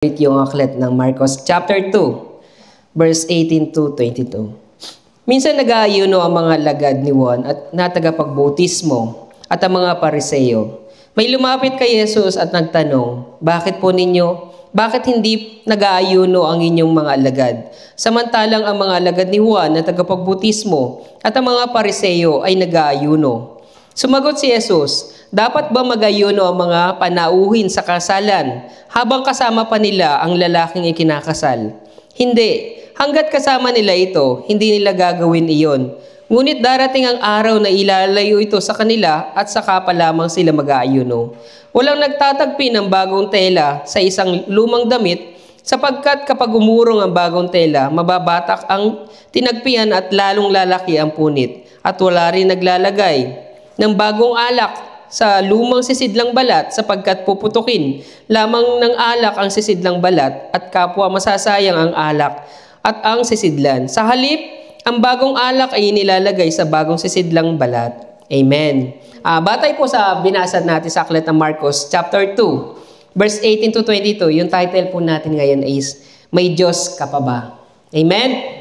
Yung aklat ng Marcos chapter 2, verse 18 to 22. Minsan nag-aayuno ang mga lagad ni Juan at natagapagbotismo at ang mga Pariseo. May lumapit kay Jesus at nagtanong, bakit hindi nag-aayuno ang inyong mga alagad? Samantalang ang mga alagad ni Juan na tagapagbotismo at ang mga Pariseo ay nag-aayuno. Sumagot si Jesus, dapat ba mag-ayuno ang mga panauhin sa kasalan habang kasama pa nila ang lalaking ikinakasal? Hindi. Hanggat kasama nila ito, hindi nila gagawin iyon. Ngunit darating ang araw na ilalayo ito sa kanila at saka pa lamang sila mag-aayuno. Walang nagtatagpi ng bagong tela sa isang lumang damit sapagkat kapag umurong ang bagong tela, mababatak ang tinagpian at lalong lalaki ang punit. At wala rin naglalagay ng bagong alak sa lumang sisidlang balat sapagkat puputukin lamang ng alak ang sisidlang balat at kapwa masasayang ang alak at ang sisidlan. Sa halip, ang bagong alak ay inilalagay sa bagong sisidlang balat. Amen. Batay po sa binasa natin sa aklat ng Marcos chapter 2, verse 18 to 22. Yung title po natin ngayon is, May Diyos Ka Pa Ba? Amen?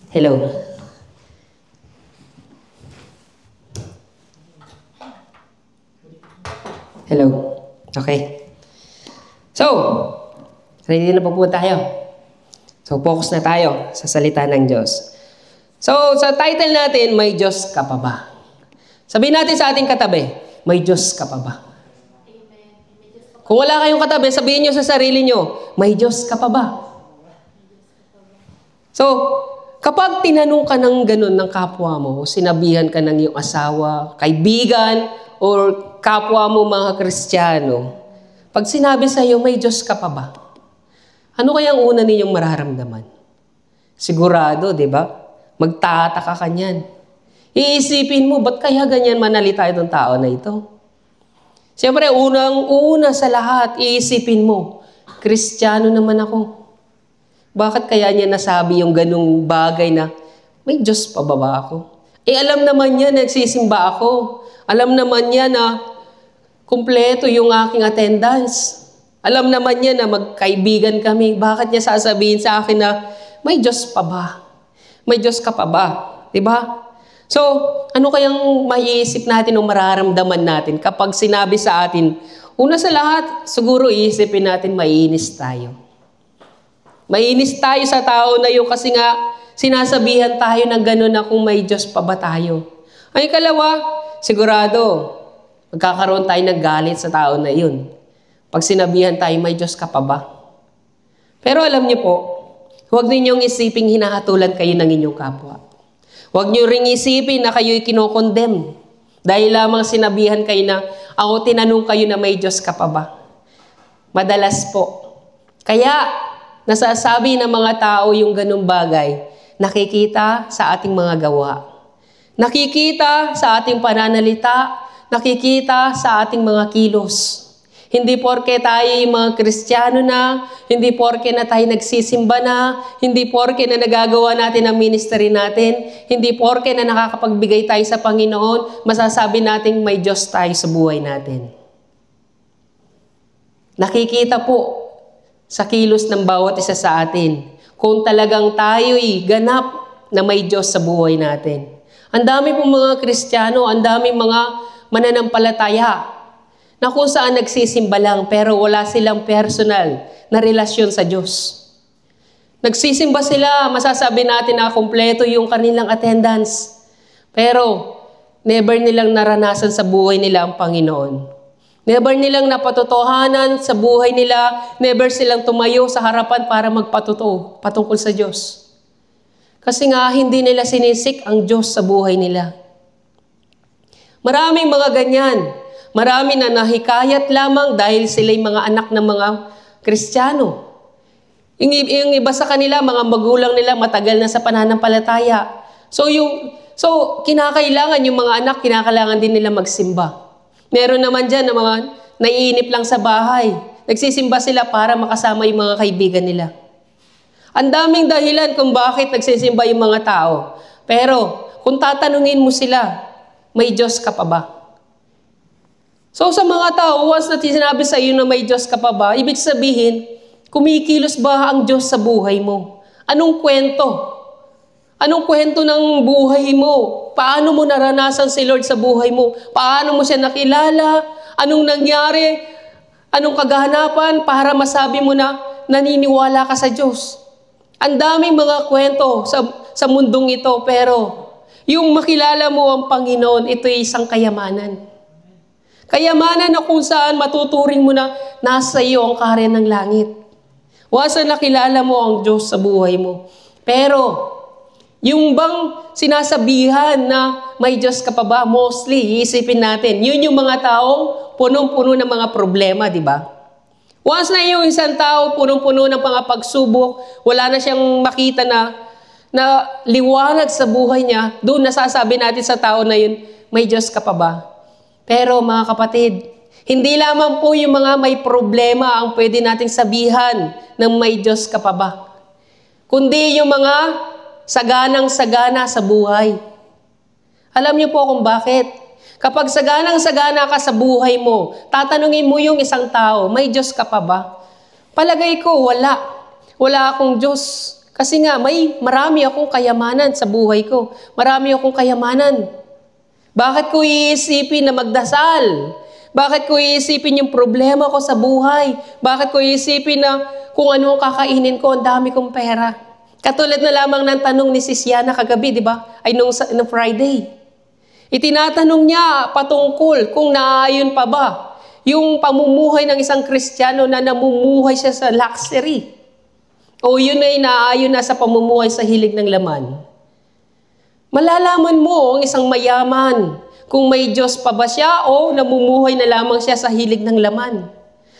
Hello. Hello. Okay. So, ready na po tayo. So, focus na tayo sa salita ng Diyos. So, sa title natin, May Diyos Ka Pa Ba? Sabihin natin sa ating katabi, May Diyos Ka Pa Ba? Kung wala kayong katabi, sabihin nyo sa sarili nyo, May Diyos Ka Pa Ba? So, kapag tinanong ka ng ganun ng kapwa mo, sinabihan ka ng iyong asawa, kaibigan, or kapwa mo mga Kristiyano, pag sinabi sa iyo, may Diyos ka pa ba? Ano kaya ang una ninyong mararamdaman? Sigurado, di ba? Magtataka ka niyan. Iisipin mo, ba't kaya ganyan manalita itong tao na ito? Siyempre, unang-una sa lahat, iisipin mo, Kristiyano naman ako. Bakit kaya niya nasabi yung ganung bagay na, may Diyos pa ba ako? Alam naman niya, nagsisimba ako. Alam naman niya na kumpleto yung aking attendance. Alam naman niya na magkaibigan kami. Bakit niya sasabihin sa akin na, may Diyos pa ba? May Diyos ka pa ba? Diba? So, ano kayang maiisip natin o mararamdaman natin kapag sinabi sa atin, una sa lahat, siguro iisipin natin, maiinis tayo. Mainis tayo sa tao na yun kasi nga sinasabihan tayo ng gano'n na kung may Diyos pa ba tayo. Ang ikalawa, sigurado, magkakaroon tayo ng galit sa tao na yun. Pag sinabihan tayo, may Diyos ka pa ba? Pero alam niyo po, huwag ninyong isiping hinahatulan kayo ng inyong kapwa. Huwag niyo ring isipin na kayo'y kinokondem. Dahil lamang sinabihan kayo na, ako tinanong kayo na may Diyos ka pa ba? Madalas po. Kaya, nasasabi ng mga tao yung ganung bagay, nakikita sa ating mga gawa. Nakikita sa ating pananalita, nakikita sa ating mga kilos. Hindi porke tayo yung mga Kristiyano na, hindi porke na tayo nagsisimba na, hindi porke na nagagawa natin ang ministry natin, hindi porke na nakakapagbigay tayo sa Panginoon, masasabi natin may Diyos tayo sa buhay natin. Nakikita po sa kilos ng bawat isa sa atin, kung talagang tayo'y ganap na may Diyos sa buhay natin. Ang dami pong mga Kristiyano, ang dami mga mananampalataya na kung saan nagsisimba lang pero wala silang personal na relasyon sa Diyos. Nagsisimba sila, masasabi natin na kumpleto yung kanilang attendance. Pero never nilang naranasan sa buhay nila ang Panginoon. Never nilang napatotohanan sa buhay nila, never silang tumayo sa harapan para magpatotoo patungkol sa Diyos. Kasi nga, hindi nila sinisik ang Diyos sa buhay nila. Maraming mga ganyan. Marami na nahikayat lamang dahil sila'y mga anak ng mga Kristiyano. Yung iba sa kanila, mga magulang nila, matagal na sa pananampalataya. So kinakailangan yung mga anak, kinakailangan din nila magsimba. Meron naman dyan na mga naiinip lang sa bahay. Nagsisimba sila para makasama yung mga kaibigan nila. Ang daming dahilan kung bakit nagsisimba yung mga tao. Pero kung tatanungin mo sila, may Diyos ka pa ba? So sa mga tao, once na sinabi sa iyo na may Diyos ka pa ba, ibig sabihin, kumikilos ba ang Diyos sa buhay mo? Anong kwento? Anong kwento ng buhay mo? Paano mo naranasan si Lord sa buhay mo? Paano mo siya nakilala? Anong nangyari? Anong kaganapan para masabi mo na naniniwala ka sa Diyos? Ang daming mga kwento sa mundong ito, pero yung makilala mo ang Panginoon, ito ay isang kayamanan. Kayamanan na kung saan matuturing mo na nasa iyo ang kaharian ng langit. Once na nakilala mo ang Diyos sa buhay mo. Pero, yung bang sinasabihan na may Diyos ka pa ba, mostly, iisipin natin, yun yung mga taong punong-puno ng mga problema, di ba? Once na yung isang tao, punong-puno ng mga pagsubok, wala na siyang makita na liwanag sa buhay niya, doon nasasabi natin sa tao na yun, may Diyos ka pa ba? Pero mga kapatid, hindi lamang po yung mga may problema ang pwede nating sabihan ng may Diyos ka pa ba? Kundi yung mga saganang-sagana sa buhay. Alam niyo po kung bakit? Kapag saganang-sagana ka sa buhay mo, tatanungin mo yung isang tao, may Diyos ka pa ba? Palagay ko, wala. Wala akong Diyos. Kasi nga, marami akong kayamanan sa buhay ko. Marami akong kayamanan. Bakit ko iisipin na magdasal? Bakit ko iisipin yung problema ko sa buhay? Bakit ko iisipin na kung ano kakainin ko, ang dami kong pera? Katulad na lamang ng tanong ni Sisiana kagabi, di ba? Ay nung Friday. Itinatanong niya patungkol kung naayon pa ba yung pamumuhay ng isang Kristiyano na namumuhay siya sa luxury. O yun ay naayon na sa pamumuhay sa hilig ng laman. Malalaman mo ang isang mayaman kung may Diyos pa ba siya o namumuhay na lamang siya sa hilig ng laman.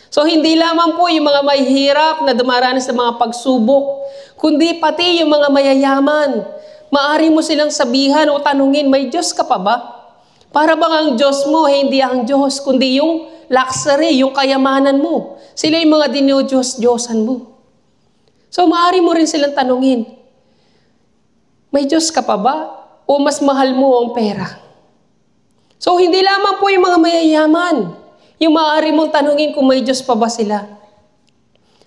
So hindi lamang po yung mga mahihirap na dumaranas sa mga pagsubok, kundi pati yung mga mayayaman. Maari mo silang sabihan o tanungin, may Diyos ka pa ba? Para bang ang Diyos mo, hindi ang Diyos, kundi yung luxury, yung kayamanan mo. Sila yung mga dinodiyos-diyosan mo. So maari mo rin silang tanungin, may Diyos ka pa ba? O mas mahal mo ang pera? So hindi lamang po yung mga mayayaman, yung maaari mong tanungin kung may Diyos pa ba sila.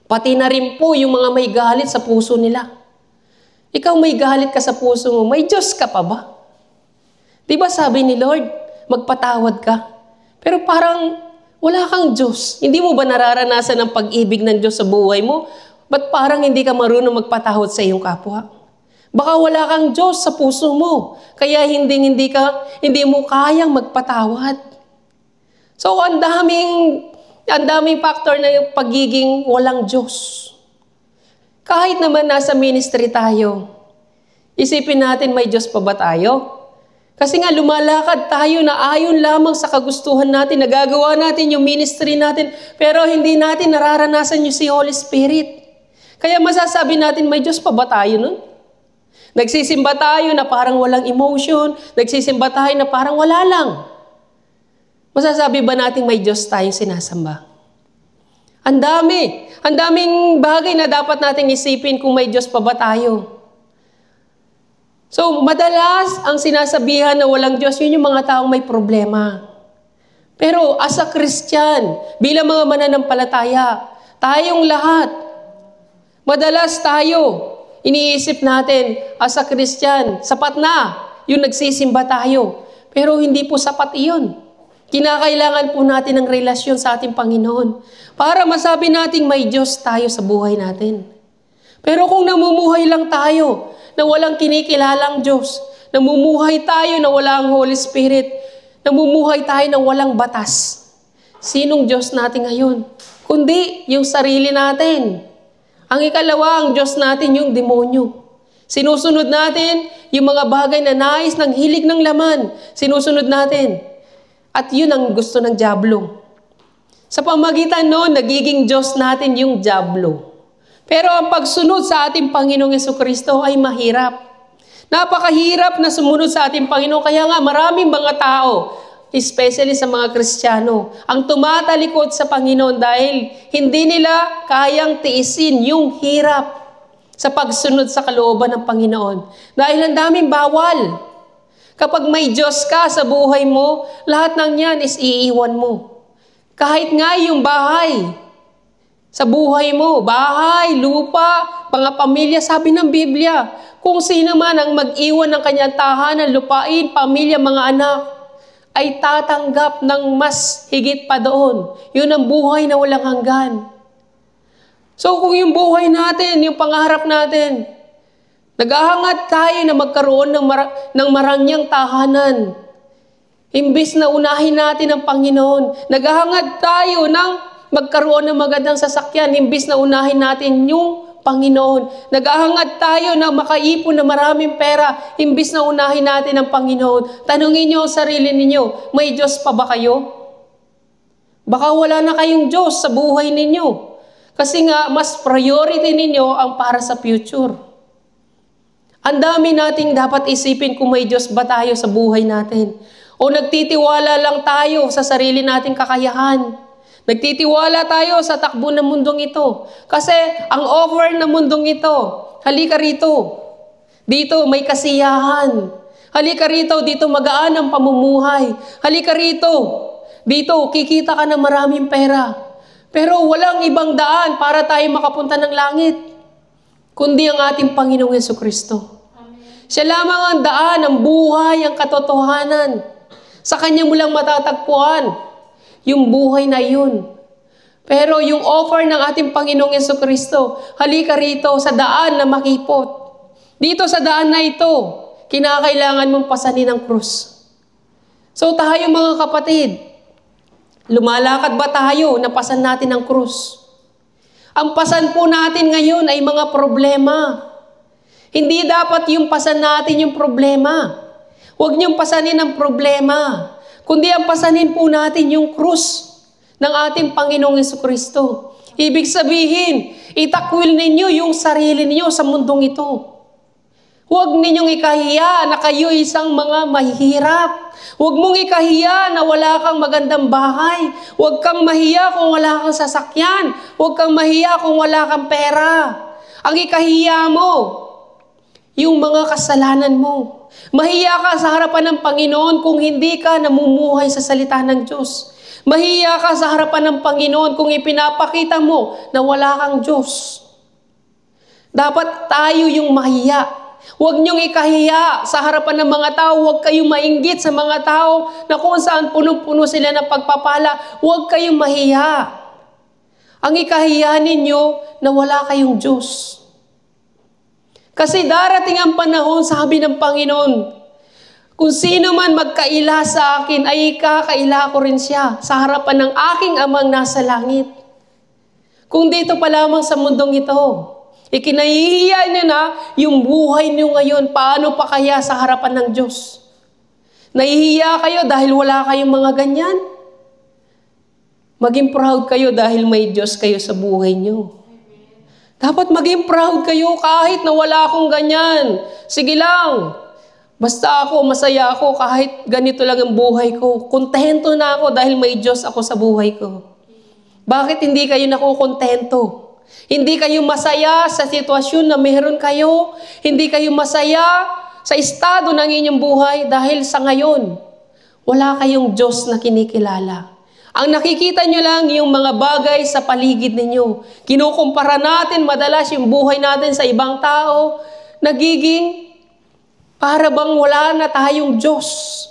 Pati na rin po yung mga may galit sa puso nila. Ikaw may galit ka sa puso mo, may Diyos ka pa ba? Di ba sabi ni Lord, magpatawad ka? Pero parang wala kang Diyos. Hindi mo ba nararanasan ang pag-ibig ng Diyos sa buhay mo? Ba't parang hindi ka marunong magpatawad sa iyong kapwa? Baka wala kang Diyos sa puso mo. Kaya hindi mo kayang magpatawad. So, ang daming factor na yung pagiging walang Diyos. Kahit naman nasa ministry tayo, isipin natin may Diyos pa ba tayo? Kasi nga lumalakad tayo na ayon lamang sa kagustuhan natin, nagagawa natin yung ministry natin, pero hindi natin nararanasan yung si Holy Spirit. Kaya masasabi natin, may Diyos pa ba tayo nun? Nagsisimba tayo na parang walang emotion, nagsisimba tayo na parang wala lang. Masasabi ba natin may Diyos tayong sinasamba? Ang daming bagay na dapat nating isipin kung may Diyos pa ba tayo. So, madalas ang sinasabihan na walang Diyos, yun yung mga taong may problema. Pero as a Christian, bilang mga mananampalataya, tayong lahat, madalas tayo, iniisip natin, as a Christian, sapat na yung nagsisimba tayo. Pero hindi po sapat iyon. Kinakailangan po natin ng relasyon sa ating Panginoon para masabi nating may Diyos tayo sa buhay natin. Pero kung namumuhay lang tayo na walang kinikilalang Diyos, namumuhay tayo na walang Holy Spirit, namumuhay tayo na walang batas, sinong Diyos natin ngayon? Kundi yung sarili natin. Ang ikalawa, ang Diyos natin yung demonyo. Sinusunod natin yung mga bagay na nais ng hilig ng laman. Sinusunod natin. At yun ang gusto ng dyablo. Sa pamagitan noon, nagiging Diyos natin yung dyablo. Pero ang pagsunod sa ating Panginoong Jesucristo ay mahirap. Napakahirap na sumunod sa ating Panginoon. Kaya nga maraming mga tao, especially sa mga Kristiyano, ang tumatalikod sa Panginoon dahil hindi nila kayang tiisin yung hirap sa pagsunod sa kalooban ng Panginoon. Dahil ang daming bawal. Kapag may Diyos ka sa buhay mo, lahat ng yan is iiwan mo. Kahit nga yung bahay, sa buhay mo, bahay, lupa, mga pamilya, sabi ng Biblia, kung sino man ang mag-iwan ng kanyang tahanan, lupain, pamilya, mga anak, ay tatanggap ng mas higit pa doon. Yun ang buhay na walang hanggan. So kung yung buhay natin, yung pangarap natin, naghahangad tayo na magkaroon ng marangyang tahanan. Imbis na unahin natin ang Panginoon, naghahangad tayo ng magkaroon ng magandang sasakyan, imbis na unahin natin yung Panginoon. Naghahangad tayo na makaipon na maraming pera, imbis na unahin natin ang Panginoon. Tanungin niyo ang sarili ninyo, may Diyos pa ba kayo? Baka wala na kayong Diyos sa buhay ninyo. Kasi nga, mas priority ninyo ang para sa future. Ang dami nating dapat isipin kung may Diyos ba tayo sa buhay natin. O nagtitiwala lang tayo sa sarili nating kakayahan. Nagtitiwala tayo sa takbo ng mundong ito. Kasi ang offer ng mundong ito, halika rito. Dito may kasiyahan. Halika rito, dito magaan ang pamumuhay. Halika rito, dito kikita ka ng maraming pera. Pero walang ibang daan para tayo makapunta ng langit, kundi ang ating Panginoong Jesucristo. Siya lamang ang daan, ang buhay, ang katotohanan. Sa Kanya mo lang matatagpuan yung buhay na yun. Pero yung offer ng ating Panginoong Jesucristo, halika rito sa daan na makipot. Dito sa daan na ito, kinakailangan mong pasanin ang krus. So tayo mga kapatid, lumalakad ba tayo na pasan natin ang krus? Ang pasan po natin ngayon ay mga problema. Hindi dapat yung pasan natin yung problema. Huwag niyong pasanin ang problema. Kundi ang pasanin po natin yung krus ng ating Panginoong Jesucristo. Ibig sabihin, itakwil ninyo yung sarili ninyo sa mundong ito. Huwag ninyong ikahiya na kayo isang mga mahihirap. Huwag mong ikahiya na wala kang magandang bahay. Huwag kang mahiya kung wala kang sasakyan. Huwag kang mahiya kung wala kang pera. Ang ikahiya mo, yung mga kasalanan mo. Mahiya ka sa harapan ng Panginoon kung hindi ka namumuhay sa salita ng Diyos. Mahiya ka sa harapan ng Panginoon kung ipinapakita mo na wala kang Diyos. Dapat tayo yung mahiya. Huwag niyong ikahiya sa harapan ng mga tao. Huwag kayong mainggit sa mga tao na kung saan punong-puno sila ng pagpapala. Huwag kayong mahiya. Ang ikahiya ninyo na wala kayong Diyos. Kasi darating ang panahon, sabi ng Panginoon, kung sino man magkaila sa akin, ay kakaila ko rin siya sa harapan ng aking amang nasa langit. Kung dito pa lamang sa mundong ito, ikinahihiya niyo na yung buhay niyo ngayon, paano pa kaya sa harapan ng Diyos? Nahihiya kayo dahil wala kayong mga ganyan? Maging proud kayo dahil may Diyos kayo sa buhay niyo. Dapat maging proud kayo kahit na wala akong ganyan. Sige lang. Basta ako, masaya ako kahit ganito lang ang buhay ko. Kontento na ako dahil may Diyos ako sa buhay ko. Bakit hindi kayo nakukontento? Hindi kayo masaya sa sitwasyon na meron kayo? Hindi kayo masaya sa estado ng inyong buhay dahil sa ngayon, wala kayong Diyos na kinikilala. Ang nakikita nyo lang yung mga bagay sa paligid ninyo. Kinukumpara natin madalas yung buhay natin sa ibang tao. Nagiging para bang wala na tayong Diyos.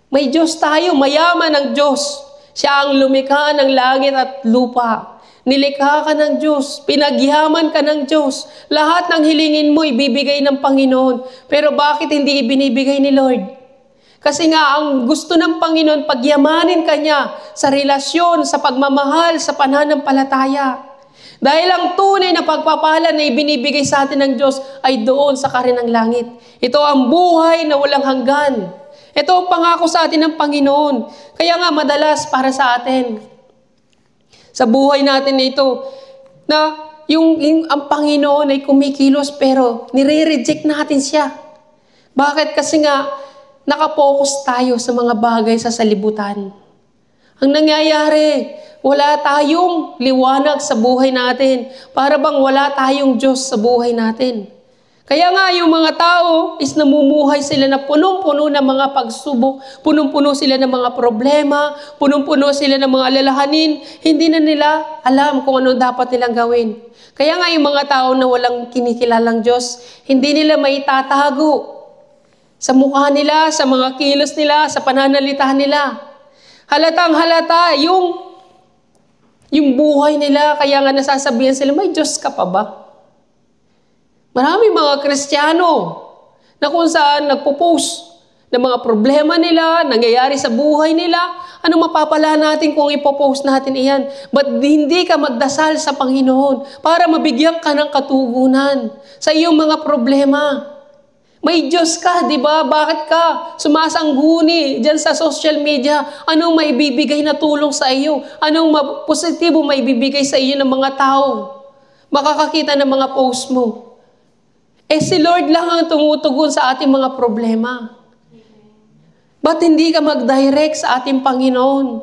May Diyos tayo, mayaman ang Diyos. Siya ang lumikha ng langit at lupa. Nilikha ka ng Diyos, pinagyaman ka ng Diyos. Lahat ng hilingin mo ibibigay ng Panginoon. Pero bakit hindi ibinibigay ni Lord? Kasi nga, ang gusto ng Panginoon, pagyamanin ka niya sa relasyon, sa pagmamahal, sa pananampalataya. Dahil ang tunay na pagpapala na ibinibigay sa atin ng Diyos ay doon sa karinang langit. Ito ang buhay na walang hanggan. Ito ang pangako sa atin ng Panginoon. Kaya nga madalas para sa atin, sa buhay natin na ito, na ang Panginoon ay kumikilos pero nire-reject natin siya. Bakit? Kasi nga, nakapokus tayo sa mga bagay sa salibutan. Ang nangyayari, wala tayong liwanag sa buhay natin. Para bang wala tayong Diyos sa buhay natin. Kaya nga yung mga tao is namumuhay sila na punong-puno ng mga pagsubok, punong-puno sila ng mga problema, punong-puno sila ng mga alalahanin, hindi na nila alam kung ano dapat nilang gawin. Kaya nga yung mga tao na walang kinikilalang Diyos, hindi nila maitatago sa mukha nila, sa mga kilos nila, sa pananalita nila. Halatang halata yung buhay nila, kaya nga nasasabihan sila, may Diyos ka pa ba? Maraming mga Kristiyano na kung saan nagpo-post ng mga problema nila, nangyayari sa buhay nila, anong mapapala natin kung ipopost natin iyan? Ba't hindi ka magdasal sa Panginoon para mabigyan ka ng katugunan sa iyong mga problema? May Diyos ka, di ba? Bakit ka sumasangguni dyan sa social media? Anong maibibigay na tulong sa iyo? Anong positibo maibibigay sa iyo ng mga tao? Makakakita ng mga post mo. Si Lord lang ang tumutugon sa ating mga problema. Ba't hindi ka mag-direct sa ating Panginoon?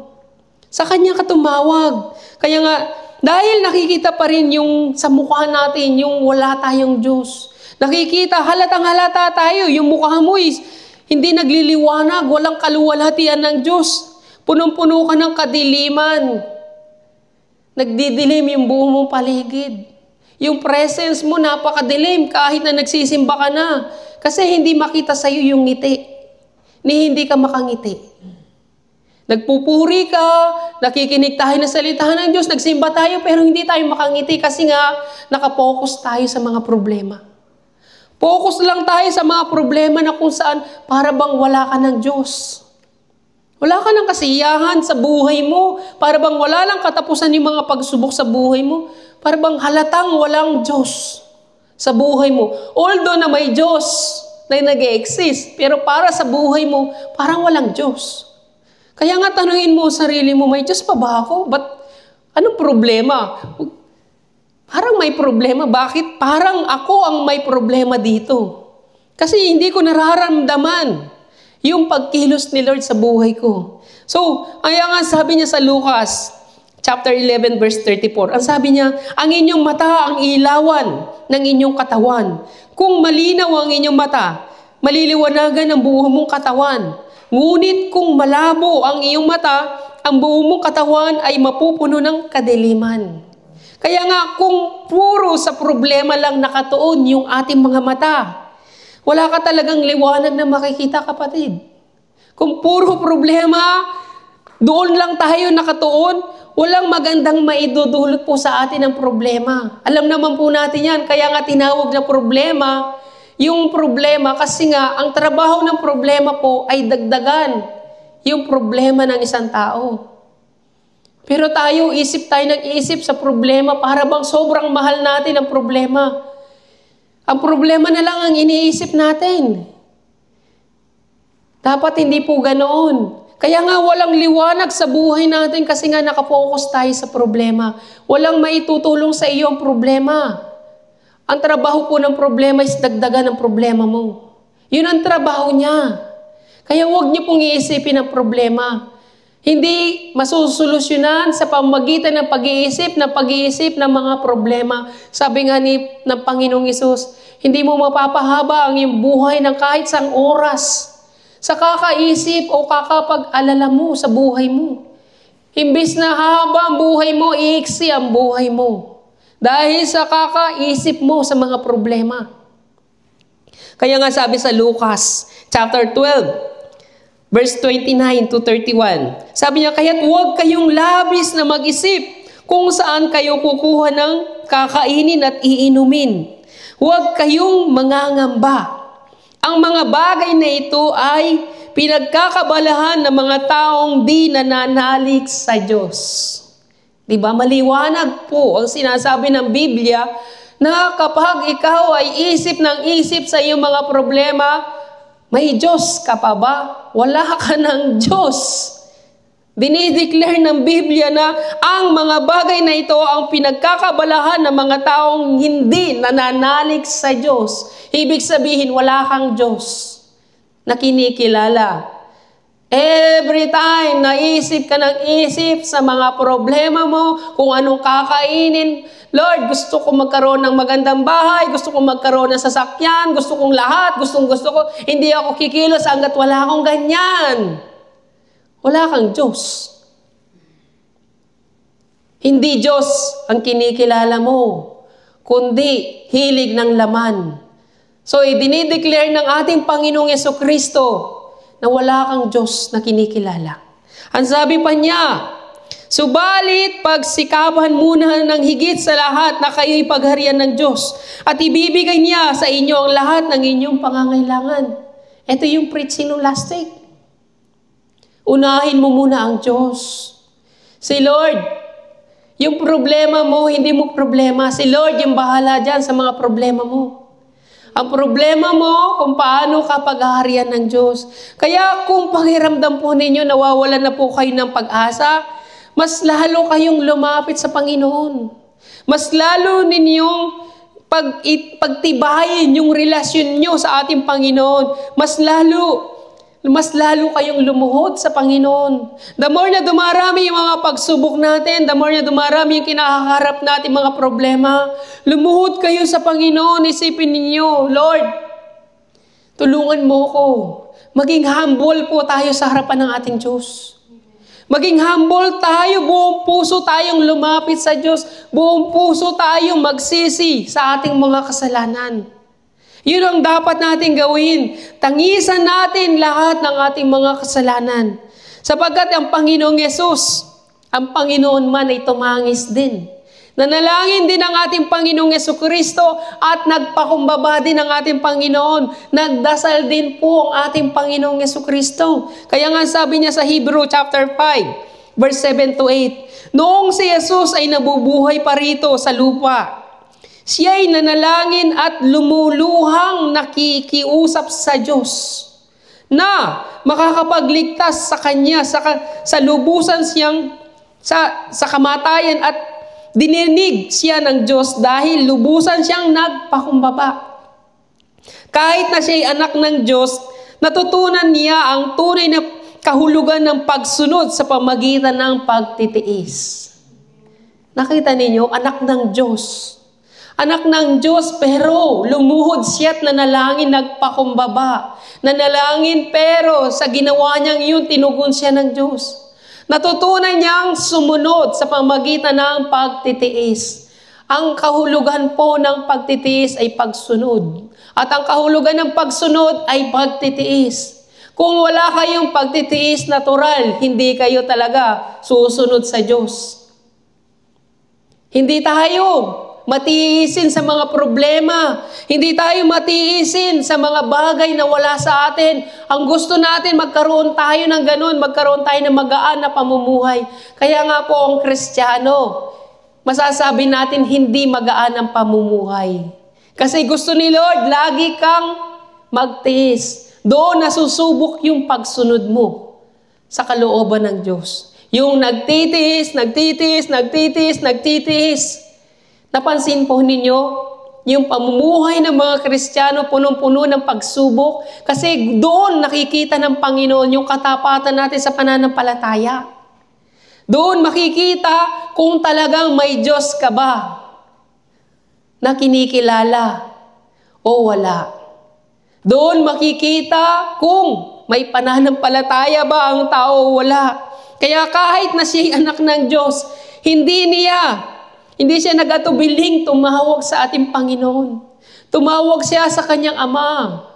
Sa Kanya ka tumawag. Kaya nga, dahil nakikita pa rin yung sa mukha natin, yung wala tayong Diyos. Nakikita, halatang halata tayo, yung mukha mo is hindi nagliliwanag, walang kaluwalhatian ng Diyos. Punong-puno ka ng kadiliman. Nagdidilim yung buong mong paligid. Yung presence mo napakadilim kahit na nagsisimba ka na. Kasi hindi makita sa'yo yung ngiti. Ni hindi ka makangiti. Nagpupuri ka, nakikinig tayo na salitahan ng Diyos, nagsimba tayo pero hindi tayo makangiti kasi nga nakapokus tayo sa mga problema. Focus lang tayo sa mga problema na kung saan para bang wala ka ng Diyos. Wala ka ng kasiyahan sa buhay mo. Para bang wala lang katapusan yung mga pagsubok sa buhay mo. Para bang halatang walang Diyos sa buhay mo. Although na may Diyos na nag-e-exist, pero para sa buhay mo, parang walang Diyos. Kaya nga tanungin mo sarili mo, may Diyos pa ba ako? Anong problema? Parang may problema. Bakit? Parang ako ang may problema dito. Kasi hindi ko nararamdaman yung pagkilos ni Lord sa buhay ko. So, kaya nga sabi niya sa Lucas, chapter 11, verse 34, ang sabi niya, ang inyong mata ang ilawan ng inyong katawan. Kung malinaw ang inyong mata, maliliwanagan ang buo mong katawan. Ngunit kung malabo ang iyong mata, ang buo mong katawan ay mapupuno ng kadiliman. Kaya nga, kung puro sa problema lang nakatuon yung ating mga mata, wala ka talagang liwanag na makikita, kapatid. Kung puro problema, doon lang tayo nakatuon, walang magandang maidudulot po sa atin ang problema. Alam naman po natin yan, kaya nga tinawag na problema, yung problema kasi nga, ang trabaho ng problema po ay dagdagan yung problema ng isang tao. Pero tayo, tayo nag-iisip sa problema para bang sobrang mahal natin ang problema. Ang problema na lang ang iniisip natin. Dapat hindi po ganoon. Kaya nga walang liwanag sa buhay natin kasi nga nakapokus tayo sa problema. Walang maitutulong sa iyo ang problema. Ang trabaho po ng problema is dagdagan ang problema mo. Yun ang trabaho niya. Kaya huwag niyo pong iisipin ang problema. Hindi masusolusyonan sa pamagitan ng pag-iisip ng mga problema. Sabi nga ng Panginoong Hesus, hindi mo mapapahaba ang iyong buhay ng kahit sang oras sa kakaisip o kakapag-alala mo sa buhay mo. Imbis na haba ang buhay mo, iiksi ang buhay mo. Dahil sa kakaisip mo sa mga problema. Kaya nga sabi sa Lucas, chapter 12, verse 29 to 31. Sabi niya, kaya't huwag kayong labis na mag-isip kung saan kayo kukuha ng kakainin at iinumin. Huwag kayong mangangamba. Ang mga bagay na ito ay pinagkakabalahan ng mga taong di nananalig sa Diyos. Diba? Maliwanag po ang sinasabi ng Biblia na kapag ikaw ay isip sa iyong mga problema, may Diyos ka pa ba? Wala ka ng Diyos. Dinideclare ng Biblia na ang mga bagay na ito ang pinagkakabalahan ng mga taong hindi nananalig sa Diyos. Ibig sabihin, wala kang Diyos na kinikilala. every time naisip ka ng isip sa mga problema mo, kung anong kakainin, Lord, gusto ko magkaroon ng magandang bahay, gusto ko magkaroon ng sasakyan, gusto kong lahat, gusto ko, hindi ako kikilos hanggat wala akong ganyan. Wala kang Diyos. Hindi Diyos ang kinikilala mo, kundi hilig ng laman. So, dinideclare ng ating Panginoong Jesucristo na wala kang Diyos na kinikilala. Ang sabi pa niya, subalit pagsikapan muna ng higit sa lahat na kayo'y pagharian ng Diyos at ibibigay niya sa inyo ang lahat ng inyong pangangailangan. Ito yung preaching ng last week. Unahin mo muna ang Diyos. Si Lord, yung problema mo, hindi mo problema. Si Lord yung bahala dyan sa mga problema mo. Ang problema mo kung paano ka paghaharian ng Diyos. Kaya kung pakiramdam po ninyo, nawawalan na po kayo ng pag-asa, mas lalo kayong lumapit sa Panginoon. Mas lalo ninyong pagtibayin yung relasyon nyo sa ating Panginoon. Mas lalo kayong lumuhod sa Panginoon. The more na dumarami yung mga pagsubok natin, the more na dumarami yung kinakaharap natin mga problema, lumuhod kayo sa Panginoon. Isipin ninyo, Lord, tulungan mo ko. Maging humble po tayo sa harapan ng ating Diyos. Maging humble tayo, buong puso tayong lumapit sa Diyos. Buong puso tayong magsisi sa ating mga kasalanan. Yun ang dapat natin gawin. Tangisan natin lahat ng ating mga kasalanan. Sapagkat ang Panginoong Yesus, ang Panginoon man ay tumangis din. Nanalangin din ang ating Panginoong Jesucristo at nagpakumbaba din ang ating Panginoon. Nagdasal din po ang ating Panginoong Jesucristo. Kaya nga sabi niya sa Hebrew chapter 5, verse 7 to 8, noong si Jesus ay nabubuhay pa rito sa lupa, siya'y nanalangin at lumuluhang nakikiusap sa Diyos na makakapagligtas sa Kanya sa lubusan siyang sa kamatayan at dininig siya ng Diyos dahil lubusan siyang nagpakumbaba. Kahit na siya'y anak ng Diyos, natutunan niya ang tunay na kahulugan ng pagsunod sa pamagitan ng pagtitiis. Nakita ninyo, anak ng Diyos. Anak ng Diyos, pero lumuhod siya't nanalangin, nagpakumbaba. Nanalangin, pero sa ginawa niyang iyon, tinugon siya ng Diyos. Natutunan niyang sumunod sa pamagitan ng pagtitiis. Ang kahulugan po ng pagtitiis ay pagsunod. At ang kahulugan ng pagsunod ay pagtitiis. Kung wala kayong pagtitiis natural, hindi kayo talaga susunod sa Diyos. Hindi tayo matiisin sa mga problema. Hindi tayo matiisin sa mga bagay na wala sa atin. Ang gusto natin, magkaroon tayo ng ganun, magkaroon tayo ng magaan na pamumuhay. Kaya nga po ang Kristiyano, masasabi natin hindi magaan ang pamumuhay. Kasi gusto ni Lord, lagi kang magtiis. Doon nasusubok yung pagsunod mo sa kalooban ng Diyos. Yung nagtitiis. Napansin po ninyo, yung pamumuhay ng mga Kristiyano punong-puno ng pagsubok kasi doon nakikita ng Panginoon yung katapatan natin sa pananampalataya. Doon makikita kung talagang may Diyos ka ba na kinikilala o wala. Doon makikita kung may pananampalataya ba ang tao o wala. Kaya kahit na siya'y anak ng Diyos, hindi siya nag-atubiling tumawag sa ating Panginoon. Tumawag siya sa kanyang Ama.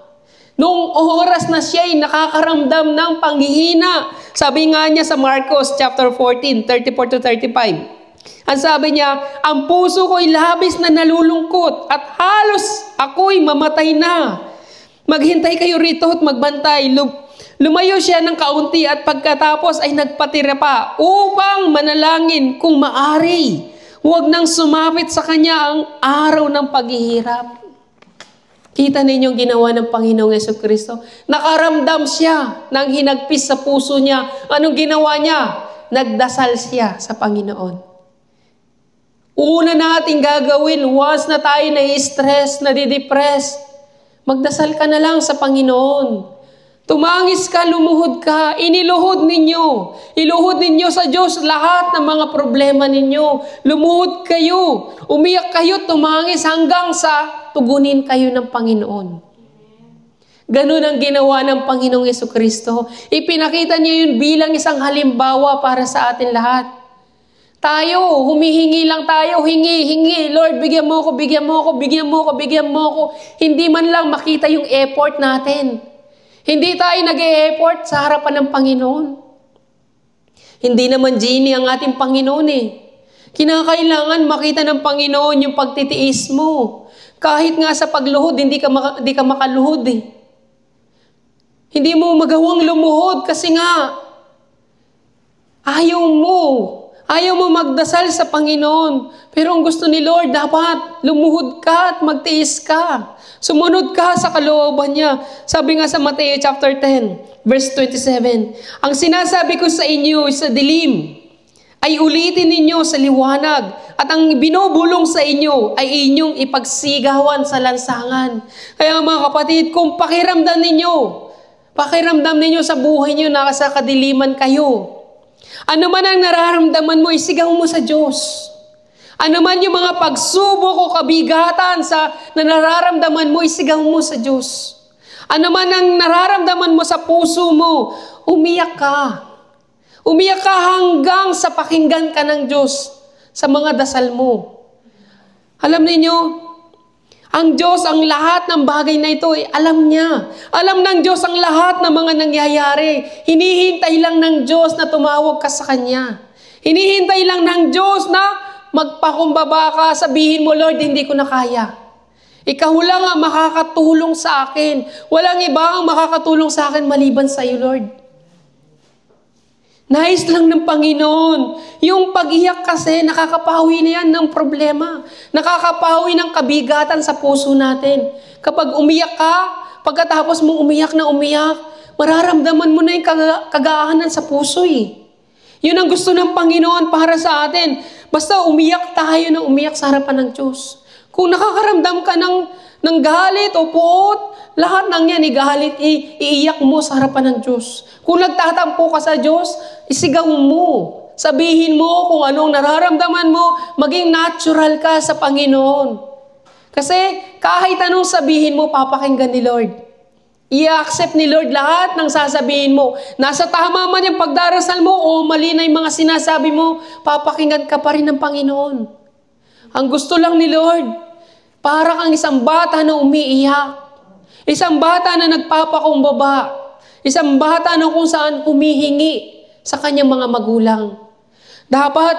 Noong oras na siya'y nakakaramdam ng panghihina, sabi nga niya sa Marcos chapter 14, 34 to 35. Ang sabi niya, ang puso ko'y labis na nalulungkot at halos ako'y mamatay na. Maghintay kayo rito at magbantay. Lumayo siya ng kaunti at pagkatapos ay nagpatira pa upang manalangin kung maari. Huwag nang sumapit sa kanya ang araw ng paghihirap. Kita ninyo yung ginawa ng Panginoong Jesucristo. Nakaramdam siya ng hinagpis sa puso niya. Anong ginawa niya? Nagdasal siya sa Panginoon. Una nating gagawin, once na tayo na-stress, nadidepress, magdasal ka na lang sa Panginoon. Tumangis ka, lumuhod ka, iniluhod ninyo. Iluhod ninyo sa Diyos lahat ng mga problema ninyo. Lumuhod kayo, umiyak kayo, tumangis hanggang sa tugunin kayo ng Panginoon. Ganun ang ginawa ng Panginoong Jesucristo. Ipinakita niya yun bilang isang halimbawa para sa atin lahat. Tayo, humihingi lang tayo, hingi. Lord, bigyan mo ko, bigyan mo ko, bigyan mo ko, bigyan mo ko. Hindi man lang makita yung effort natin. Hindi tayo nag-e-effort sa harapan ng Panginoon. Hindi naman genie ang ating Panginoon eh. Kinakailangan makita ng Panginoon yung pagtitiis mo. Kahit nga sa pagluhod, hindi ka makaluhod eh. Hindi mo magawang lumuhod kasi nga ayaw mo magdasal sa Panginoon. Pero ang gusto ni Lord, dapat lumuhod ka at magtiis ka. Sumunod ka sa kalooban niya. Sabi nga sa Mateo chapter 10, verse 27, ang sinasabi ko sa inyo sa dilim, ay ulitin ninyo sa liwanag, at ang binubulong sa inyo ay inyong ipagsigawan sa lansangan. Kaya mga kapatid, kung pakiramdam ninyo sa buhay niyo na sa kadiliman kayo, ano man ang nararamdaman mo, isigaw mo sa Diyos. Ano man yung mga pagsubok o kabigatan na nararamdaman mo, isigaw mo sa Diyos. Ano man ang nararamdaman mo sa puso mo, umiyak ka. Umiyak ka hanggang sa pakinggan ka ng Diyos sa mga dasal mo. Alam niyo, ang Diyos, ang lahat ng bagay na ito, alam niya. Alam ng Diyos ang lahat ng mga nangyayari. Hinihintay lang ng Diyos na tumawag ka sa Kanya. Hinihintay lang ng Diyos na magpakumbaba ka, sabihin mo, Lord, hindi ko na kaya. Ikaw lang ang makakatulong sa akin. Walang iba ang makakatulong sa akin maliban sa iyo, Lord. Nais lang ng Panginoon. Yung pag-iyak kasi, nakakapawi na yan ng problema. Nakakapawi ng kabigatan sa puso natin. Kapag umiyak ka, pagkatapos mong umiyak na umiyak, mararamdaman mo na yung kagaanan sa puso eh. Yun ang gusto ng Panginoon para sa atin. Basta umiyak tayo na umiyak sa harapan ng Diyos. Kung nakakaramdam ka ng galit o puot, lahat ng yan iiyak mo sa harapan ng Diyos. Kung nagtatampo ka sa Diyos, isigaw mo. Sabihin mo kung anong nararamdaman mo, maging natural ka sa Panginoon. Kasi kahit anong sabihin mo, papakinggan ni Lord. I-accept ni Lord lahat ng sasabihin mo. Nasa tama man yung pagdarasal mo o mali na yung mga sinasabi mo, papakinggan ka pa rin ng Panginoon. Ang gusto lang ni Lord, para kang isang bata na umiiyak. Isang bata na nagpapakumbaba. Isang bata na kung saan humihingi sa kanyang mga magulang. Dapat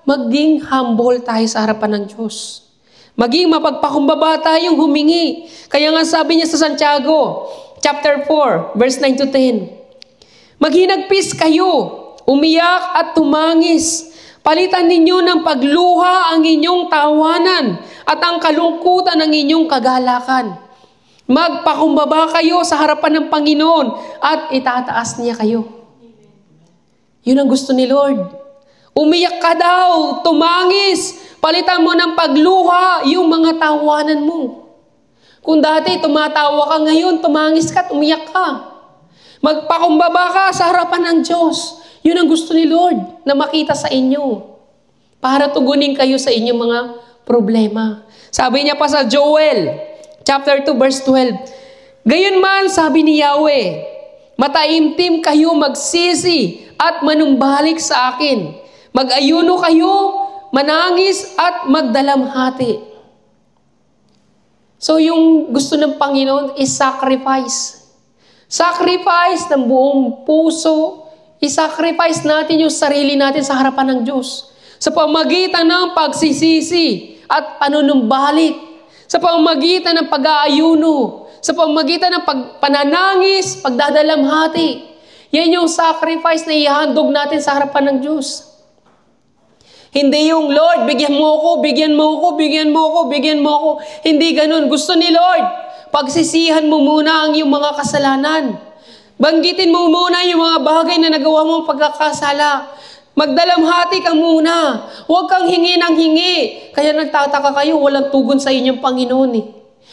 maging humble tayo sa harapan ng Diyos. Maging mapagpakumbaba tayong humingi. Kaya nga sabi niya sa Santiago, chapter 4, verse 9 to 10. Maghinagpis kayo, umiyak at tumangis. Palitan ninyo ng pagluha ang inyong tawanan at ang kalungkutan ng inyong kagalakan. Magpakumbaba kayo sa harapan ng Panginoon at itataas niya kayo. Yun ang gusto ni Lord. Umiyak ka daw, tumangis. Palitan mo ng pagluha yung mga tawanan mo. Kung dati tumatawa ka ngayon, tumangis ka at umiyak ka. Magpakumbaba ka sa harapan ng Diyos. Yun ang gusto ni Lord na makita sa inyo. Para tugunin kayo sa inyong mga problema. Sabi niya pa sa Joel, chapter 2, verse 12. Gayunman, sabi ni Yahweh, mataimtim kayo magsisi at manumbalik sa akin. Mag-ayuno kayo, manangis at magdalamhati. So yung gusto ng Panginoon is sacrifice. Sacrifice ng buong puso. I-sacrifice natin yung sarili natin sa harapan ng Diyos. Sa pamagitan ng pagsisisi at panunumbalik. Sa pamagitan ng pag-aayuno. Sa pamagitan ng pananangis, pagdadalamhati. Yan yung sacrifice na ihandog natin sa harapan ng Diyos. Hindi yung, Lord, bigyan mo ko, bigyan mo ko, bigyan mo ko, bigyan mo ko. Hindi ganun. Gusto ni Lord, pagsisihan mo muna ang iyong mga kasalanan. Banggitin mo muna yung mga bagay na nagawa mong pagkakasala. Magdalamhati ka muna. Huwag kang hingi ng hingi. Kaya nagtataka kayo, walang tugon sa inyong Panginoon eh.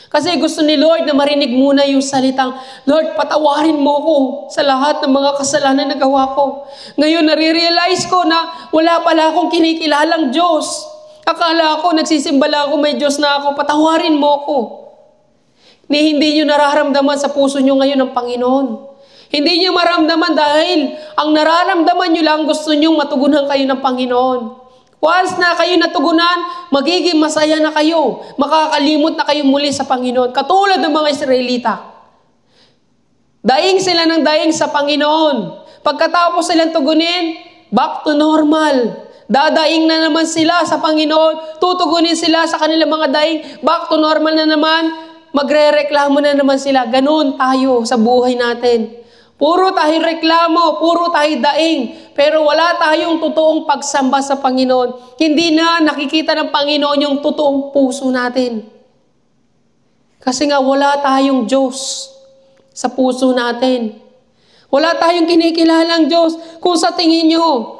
Kasi gusto ni Lord na marinig muna yung salitang, Lord, patawarin mo ko sa lahat ng mga kasalanan na gawa ko. Ngayon, nare-realize ko na wala pala akong kinikilalang Diyos. Akala ko, nagsisimba lang ako, may Diyos na ako, patawarin mo ko. Hindi nyo nararamdaman sa puso nyo ngayon ng Panginoon. Hindi nyo maramdaman dahil ang nararamdaman nyo lang gusto nyo matugunan kayo ng Panginoon. Once na kayo natugunan, magiging masaya na kayo. Makakalimot na kayo muli sa Panginoon. Katulad ng mga Israelita. Daing sila ng daing sa Panginoon. Pagkatapos silang tugunin, back to normal. Dadaing na naman sila sa Panginoon. Tutugunin sila sa kanilang mga daing. Back to normal na naman. Magre-reklamo na naman sila. Ganun tayo sa buhay natin. Puro tayo reklamo, puro tayo daing, pero wala tayong totoong pagsamba sa Panginoon. Hindi na nakikita ng Panginoon yung totoong puso natin. Kasi nga wala tayong Diyos sa puso natin. Wala tayong kinikilalang Diyos. Kung sa tingin nyo,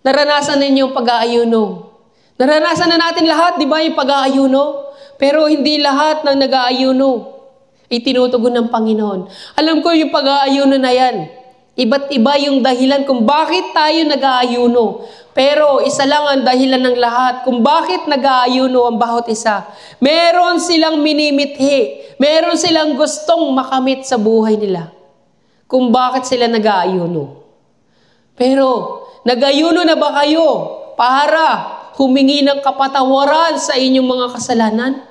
naranasan ninyo yung pag-aayuno. Naranasan na natin lahat, di ba, yung pag-aayuno? Pero hindi lahat ng nag-aayuno itinutugon ng Panginoon. Alam ko yung pag-aayuno na yan. Iba't iba yung dahilan kung bakit tayo nag-aayuno. Pero isa lang ang dahilan ng lahat kung bakit nag-aayuno ang bawat isa. Meron silang minimithi. Meron silang gustong makamit sa buhay nila. Kung bakit sila nag-aayuno. Pero nag-ayuno na ba kayo para humingi ng kapatawaran sa inyong mga kasalanan?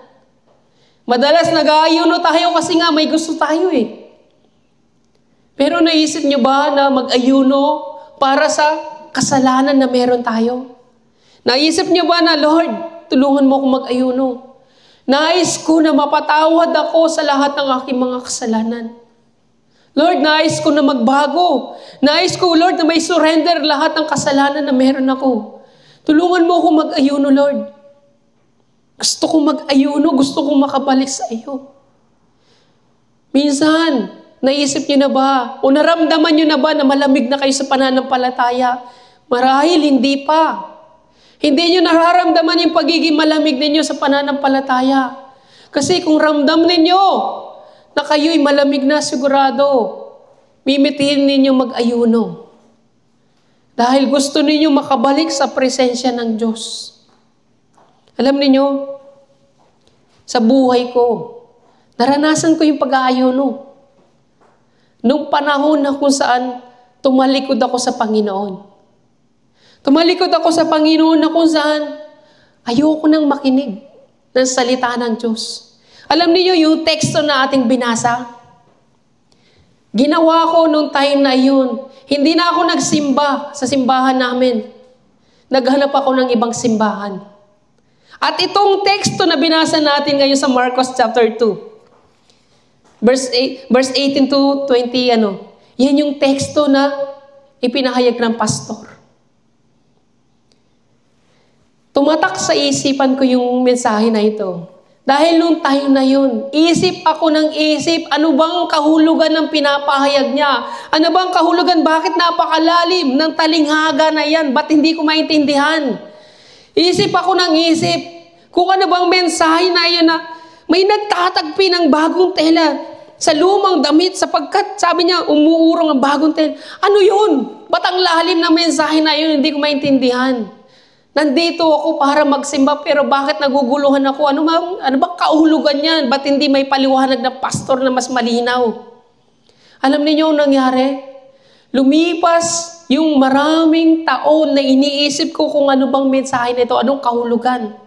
Madalas nag-aayuno tayo kasi nga may gusto tayo eh. Pero naisip nyo ba na mag-ayuno para sa kasalanan na meron tayo? Naisip nyo ba na, Lord, tulungan mo akong mag-ayuno? Nais ko na mapatawad ako sa lahat ng aking mga kasalanan. Lord, nais ko na magbago. Nais ko, Lord, na may surrender lahat ng kasalanan na meron ako. Tulungan mo akong mag-ayuno, Lord. Gusto kong mag-ayuno, gusto kong makabalik sa iyo. Minsan, naisip niyo na ba, o naramdaman niyo na ba na malamig na kayo sa pananampalataya? Marahil, hindi pa. Hindi niyo nararamdaman yung pagiging malamig ninyo sa pananampalataya. Kasi kung ramdam ninyo na kayo'y malamig na sigurado, mimitihin ninyo mag-ayuno. Dahil gusto ninyo makabalik sa presensya ng Diyos. Alam niyo, sa buhay ko, naranasan ko yung pag-aayuno. Nung panahon na kung saan tumalikod ako sa Panginoon. Tumalikod ako sa Panginoon na kung saan ayoko nang makinig ng salita ng Diyos. Alam niyo yung teksto na ating binasa? Ginawa ko nung time na yun. Hindi na ako nagsimba sa simbahan namin. Naghanap ako ng ibang simbahan. At itong teksto na binasa natin ngayon sa Marcos chapter 2, verse 18 to 20, yan yung teksto na ipinahayag ng pastor. Tumatak sa isipan ko yung mensahe na ito. Dahil nung time na yun, isip ako ng isip, ano bang kahulugan ng pinapahayag niya? Ano bang kahulugan? Bakit napakalalim ng talinghaga na yan? Ba't hindi ko maintindihan? Isip ako ng isip, kung ano bang mensahe na yun na may nagtatagpi ng bagong tela sa lumang damit sapagkat sabi niya umuurong ang bagong tela. Ano yun? Ba't ang lalim ng mensahe na yun? Hindi ko maintindihan. Nandito ako para magsimba pero bakit naguguluhan ako? Ano bang kahulugan yan? Ba't hindi may paliwanag ng pastor na mas malinaw? Alam niyo ang nangyari? Lumipas yung maraming taon na iniisip ko kung ano bang mensahe nito, anong kahulugan.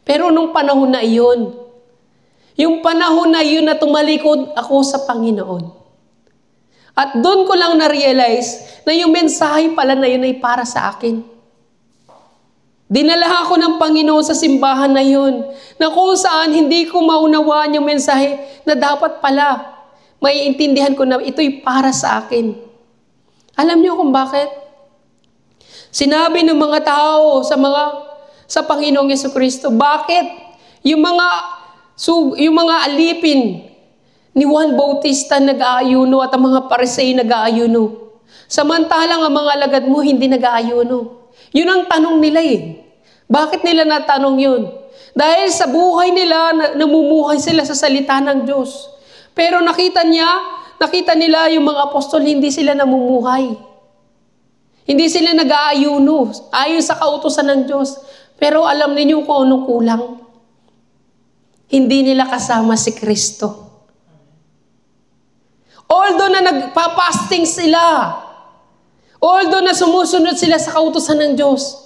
Pero nung panahon na iyon, yung panahon na iyon na tumalikod ako sa Panginoon. At doon ko lang na-realize na yung mensahe pala na yun ay para sa akin. Dinala ako ng Panginoon sa simbahan na yun, na kung saan hindi ko maunawaan yung mensahe na dapat pala maiintindihan ko na ito'y para sa akin. Alam niyo kung bakit? Sinabi ng mga tao sa Panginoong Jesucristo, bakit yung mga alipin ni Juan Bautista nag-aayuno at ang mga Pariseo nag-aayuno. Samantalang ang mga alagad mo hindi nag-aayuno. Yun ang tanong nila eh. Bakit nila natanong yun? Dahil sa buhay nila, namumuhay sila sa salita ng Diyos. Pero nakita nila yung mga apostol, hindi sila namumuhay. Hindi sila nag-aayuno, ayon sa kautusan ng Diyos. Pero alam niyo kung anong kulang. Hindi nila kasama si Kristo. Although na nagpa-fasting sila, although na sumusunod sila sa kautusan ng Diyos,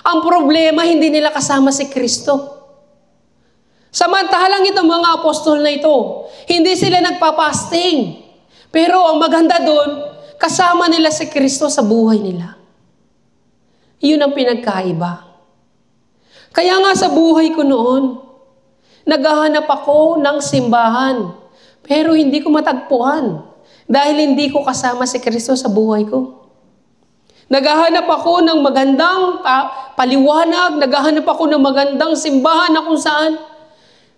ang problema, hindi nila kasama si Kristo. Samantalang itong mga apostol na ito, hindi sila nagpa-fasting. Pero ang maganda doon, kasama nila si Kristo sa buhay nila. Yun ang pinagkaiba. Kaya nga sa buhay ko noon, naghahanap ako ng simbahan, pero hindi ko matagpuan dahil hindi ko kasama si Kristo sa buhay ko. Naghahanap ako ng magandang paliwanag, naghahanap ako ng magandang simbahan na kung saan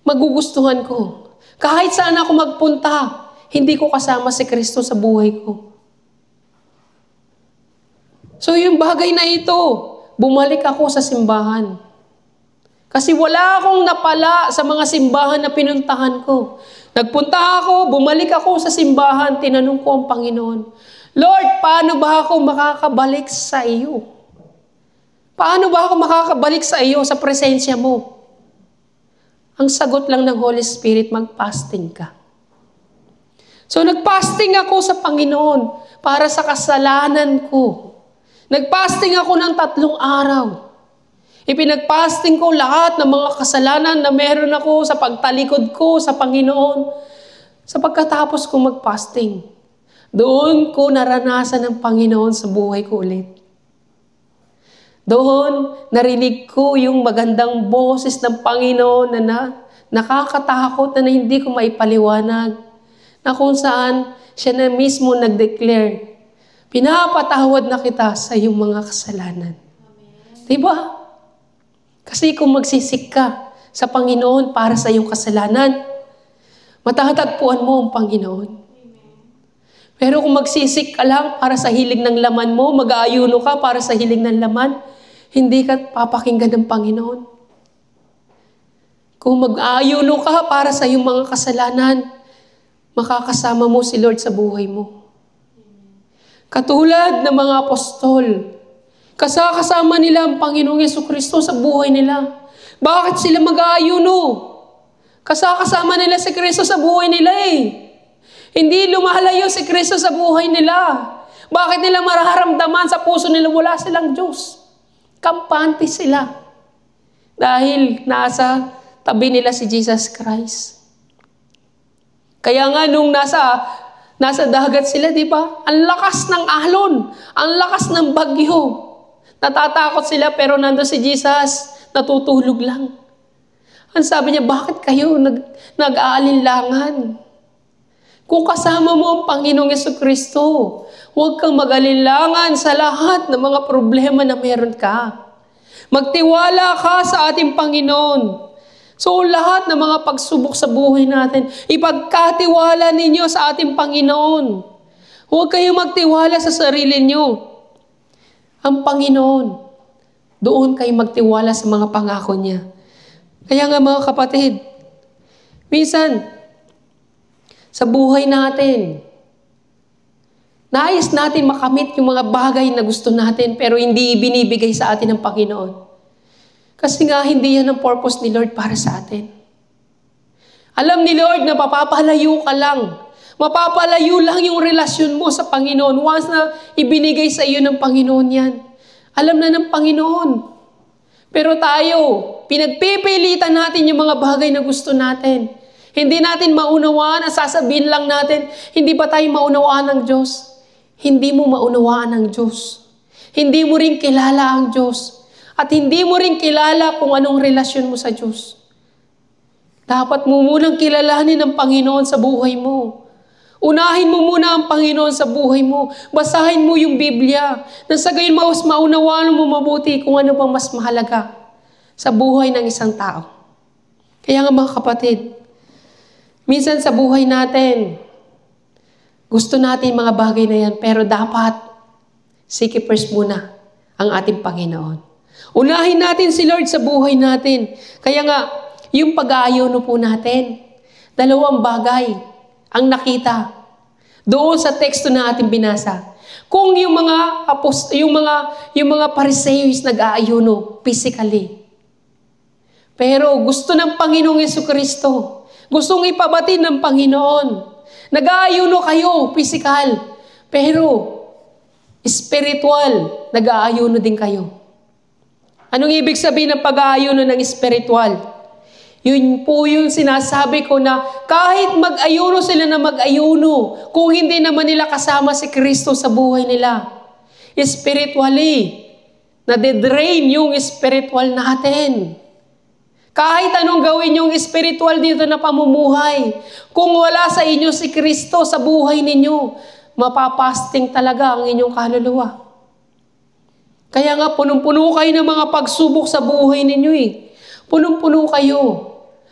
magugustuhan ko. Kahit saan ako magpunta, hindi ko kasama si Kristo sa buhay ko. So yung bagay na ito, bumalik ako sa simbahan. Kasi wala akong napala sa mga simbahan na pinuntahan ko. Nagpunta ako, bumalik ako sa simbahan, tinanong ko ang Panginoon, Lord, paano ba ako makakabalik sa iyo? Paano ba ako makakabalik sa iyo sa presensya mo? Ang sagot lang ng Holy Spirit, mag-fasting ka. So nag-fasting ako sa Panginoon para sa kasalanan ko. Nag-fasting ako ng 3 araw. Ipinag-fasting ko lahat ng mga kasalanan na meron ako sa pagtalikod ko sa Panginoon. Sa pagkatapos ko mag-fasting, doon ko naranasan ng Panginoon sa buhay ko ulit. Doon, narinig ko yung magandang boses ng Panginoon na nakakatakot na hindi ko maipaliwanag. Na kung saan siya na mismo nag-declare, pinapatawad na kita sa iyong mga kasalanan. Diba? Kasi kung magsisik ka sa Panginoon para sa iyong kasalanan, matatagpuan mo ang Panginoon. Pero kung magsisik ka lang para sa hilig ng laman mo, mag-aayuno ka para sa hilig ng laman, hindi ka papakinggan ng Panginoon. Kung mag-aayuno ka para sa iyong mga kasalanan, makakasama mo si Lord sa buhay mo. Katulad ng mga apostol, kasama nila ang Panginoong Jesucristo sa buhay nila. Bakit sila mag-aayuno? Kasama nila si Kristo sa buhay nila eh. Hindi lumalayo si Kristo sa buhay nila. Bakit nila mararamdaman sa puso nila wala silang Diyos? Kampante sila. Dahil nasa tabi nila si Jesus Christ. Kaya nga nung nasa dagat sila, di ba? Ang lakas ng alon, ang lakas ng bagyo. Natatakot sila pero nandun si Jesus, natutulog lang. Ang sabi niya, bakit kayo nag-aalinlangan? Kung kasama mo ang Panginoong Jesucristo, huwag kang mag-alinlangan sa lahat ng mga problema na meron ka. Magtiwala ka sa ating Panginoon. So lahat ng mga pagsubok sa buhay natin, ipagkatiwala ninyo sa ating Panginoon. Huwag kayong magtiwala sa sarili nyo. Ang Panginoon, doon kayo magtiwala sa mga pangako niya. Kaya nga mga kapatid, minsan, sa buhay natin, nais natin makamit yung mga bagay na gusto natin pero hindi ibinibigay sa atin ng Panginoon. Kasi nga hindi yan ang purpose ni Lord para sa atin. Alam ni Lord na mapapalayo ka lang. Mapapalayo lang yung relasyon mo sa Panginoon once na ibinigay sa iyo ng Panginoon yan. Alam na ng Panginoon. Pero tayo, pinagpipilitan natin yung mga bagay na gusto natin. Hindi natin maunawaan, sasabihin lang natin, hindi ba tayo maunawaan ng Diyos? Hindi mo maunawaan ng Diyos. Hindi mo rin kilala ang Diyos. At hindi mo rin kilala kung anong relasyon mo sa Diyos. Dapat mo munang kilalanin ang Panginoon sa buhay mo. Unahin mo muna ang Panginoon sa buhay mo. Basahin mo yung Biblia. Nang sa gayon mas maunawaan mo mabuti kung ano bang mas mahalaga sa buhay ng isang tao. Kaya nga mga kapatid, minsan sa buhay natin, gusto natin mga bagay na yan, pero dapat seek first muna ang ating Panginoon. Unahin natin si Lord sa buhay natin. Kaya nga, yung pag-aayuno po natin, dalawang bagay ang nakita doon sa teksto na ating binasa. Kung yung mga Pariseyos nag-aayuno physically. Pero gusto ng Panginoong Jesucristo, gustong ipabatid ng Panginoon. Nag-aayuno kayo physical, pero spiritual, nag-aayuno din kayo. Anong ibig sabihin ng pag-aayuno ng spiritual? Yun po yung sinasabi ko na kahit mag-ayuno sila na mag-ayuno, kung hindi naman nila kasama si Kristo sa buhay nila, spiritually, nade-drain yung spiritual natin. Kahit anong gawin yung spiritual dito na pamumuhay, kung wala sa inyo si Kristo sa buhay ninyo, mapapasting talaga ang inyong kaluluwa. Kaya nga, punong-puno kayo ng mga pagsubok sa buhay ninyo eh. Punong-puno kayo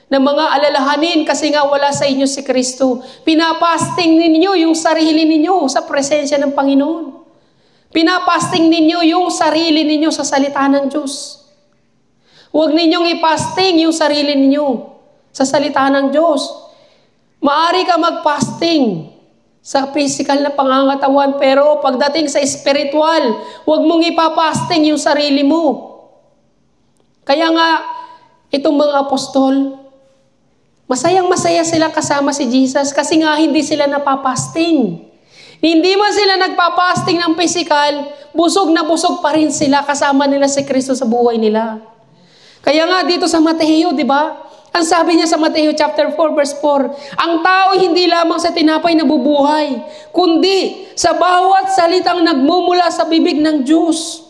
ng mga alalahanin kasi nga wala sa inyo si Kristo. Pinapasting ninyo yung sarili ninyo sa presensya ng Panginoon. Pinapasting ninyo yung sarili ninyo sa salita ng Diyos. Huwag ninyong ipasting yung sarili ninyo sa salita ng Diyos. Maari ka magpasting sa physical na pangangatawan, pero pagdating sa spiritual, huwag mong ipapasting yung sarili mo. Kaya nga, itong mga apostol, masayang-masaya sila kasama si Jesus kasi nga hindi sila napapasting. Hindi man sila nagpapasting ng physical, busog na busog pa rin sila kasama nila si Kristo sa buhay nila. Kaya nga dito sa Mateo, di ba? Ang sabi niya sa Mateo chapter 4 verse 4, ang tao hindi lamang sa tinapay nabubuhay, kundi sa bawat salitang nagmumula sa bibig ng Diyos.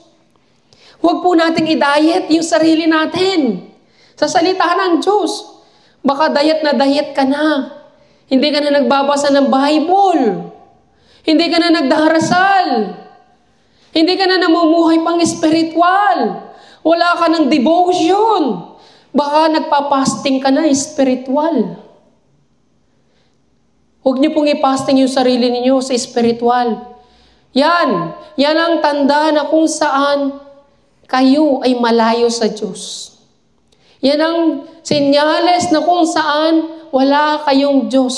Huwag po nating i-diet yung sarili natin sa salita ng Diyos. Baka diet na diet ka na. Hindi ka na nagbabasa ng Bible. Hindi ka na nagdarasal. Hindi ka na namumuhay pang spiritual. Wala ka ng devotion. Baka nagpa-fasting ka na spiritual. Huwag niyo pong i-fasting yung sarili niyo sa spiritual. Yan ang tanda na kung saan kayo ay malayo sa Diyos. Yan ang senyales na kung saan wala kayong Diyos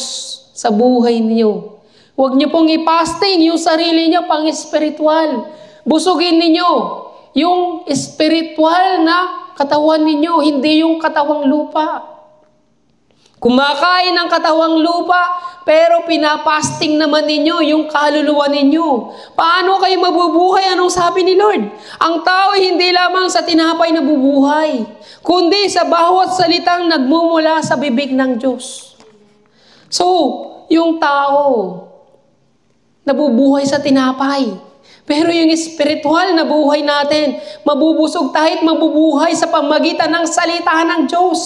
sa buhay niyo. Huwag niyo pong i-fasting yung sarili niyo pang spiritual. Busugin niyo yung spiritual na katawan ninyo, hindi yung katawang lupa. Kumakain ng katawang lupa, pero pinapasting naman ninyo yung kaluluwa ninyo. Paano kayo mabubuhay? Anong sabi ni Lord? Ang tao hindi lamang sa tinapay nabubuhay, kundi sa bawat salitang nagmumula sa bibig ng Diyos. So, yung tao, nabubuhay sa tinapay. Pero yung spiritual na buhay natin, mabubusog tayo at mabubuhay sa pamagitan ng salita ng Diyos.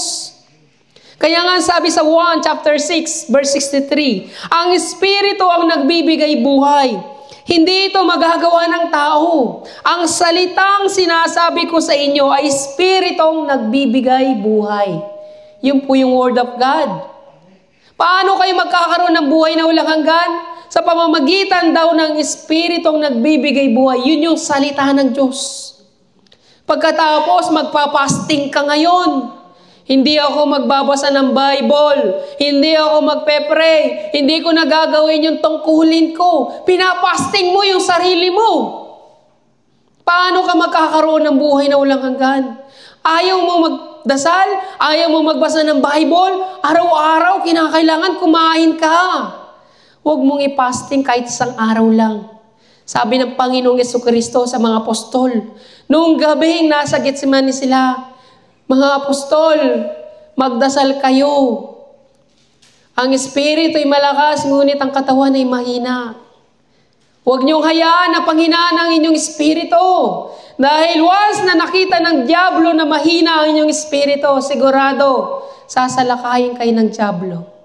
Kaya nga sabi sa 1 chapter 6 verse 63, ang Espiritu ang nagbibigay buhay. Hindi ito magagawa ng tao. Ang salitang sinasabi ko sa inyo ay Espiritong nagbibigay buhay. Yun po yung Word of God. Paano kayo magkakaroon ng buhay na walang hanggan? Sa pamamagitan daw ng Espiritong nagbibigay buhay. Yun yung salita ng Diyos. Pagkatapos, magpapasting ka ngayon. Hindi ako magbabasa ng Bible. Hindi ako magpe-pray. Hindi ko nagagawin yung tungkulin ko. Pinapasting mo yung sarili mo. Paano ka magkakaroon ng buhay na walang hanggan? Ayaw mo magdasal? Ayaw mo magbasa ng Bible? Araw-araw, kinakailangan kumain ka. Huwag mong ipasting kahit isang araw lang. Sabi ng Panginoong Jesucristo sa mga apostol, noong gabing nasa Getsemani sila, mga apostol, magdasal kayo. Ang espiritu ay malakas, ngunit ang katawan ay mahina. Huwag niyong hayaan na panghinaan ang inyong espiritu. Dahil once na nakita ng diablo na mahina ang inyong espiritu, sigurado, sasalakayin kayo ng diablo.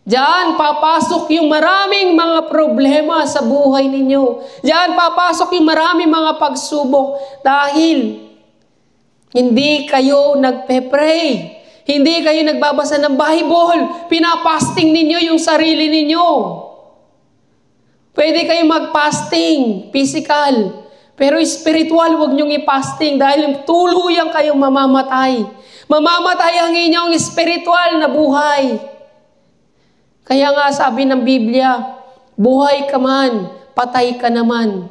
Diyan papasok yung maraming mga problema sa buhay ninyo. Diyan papasok yung maraming mga pagsubok dahil hindi kayo nagpe-pray. Hindi kayo nagbabasa ng Bible. Pinapasting ninyo yung sarili ninyo. Pwede kayo magpasting, physical. Pero spiritual, huwag niyong i-fasting dahil tuluyan kayong mamamatay. Mamamatay ang inyong spiritual na buhay. Kaya nga sabi ng Biblia, buhay ka man, patay ka naman.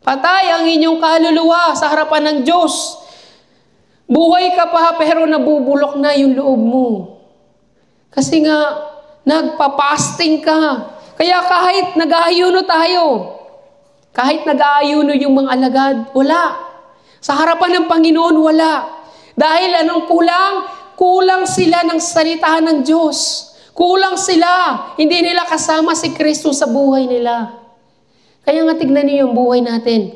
Patay ang inyong kaluluwa sa harapan ng Diyos. Buhay ka pa pero nabubulok na yung loob mo. Kasi nga, nagpa-fasting ka. Kaya kahit nag-aayuno tayo, kahit nag-aayuno yung mga alagad, wala. Sa harapan ng Panginoon, wala. Dahil anong kulang? Kulang sila ng salita ng Diyos. Kulang sila. Hindi nila kasama si Kristo sa buhay nila. Kaya nga tignan niyo yung buhay natin.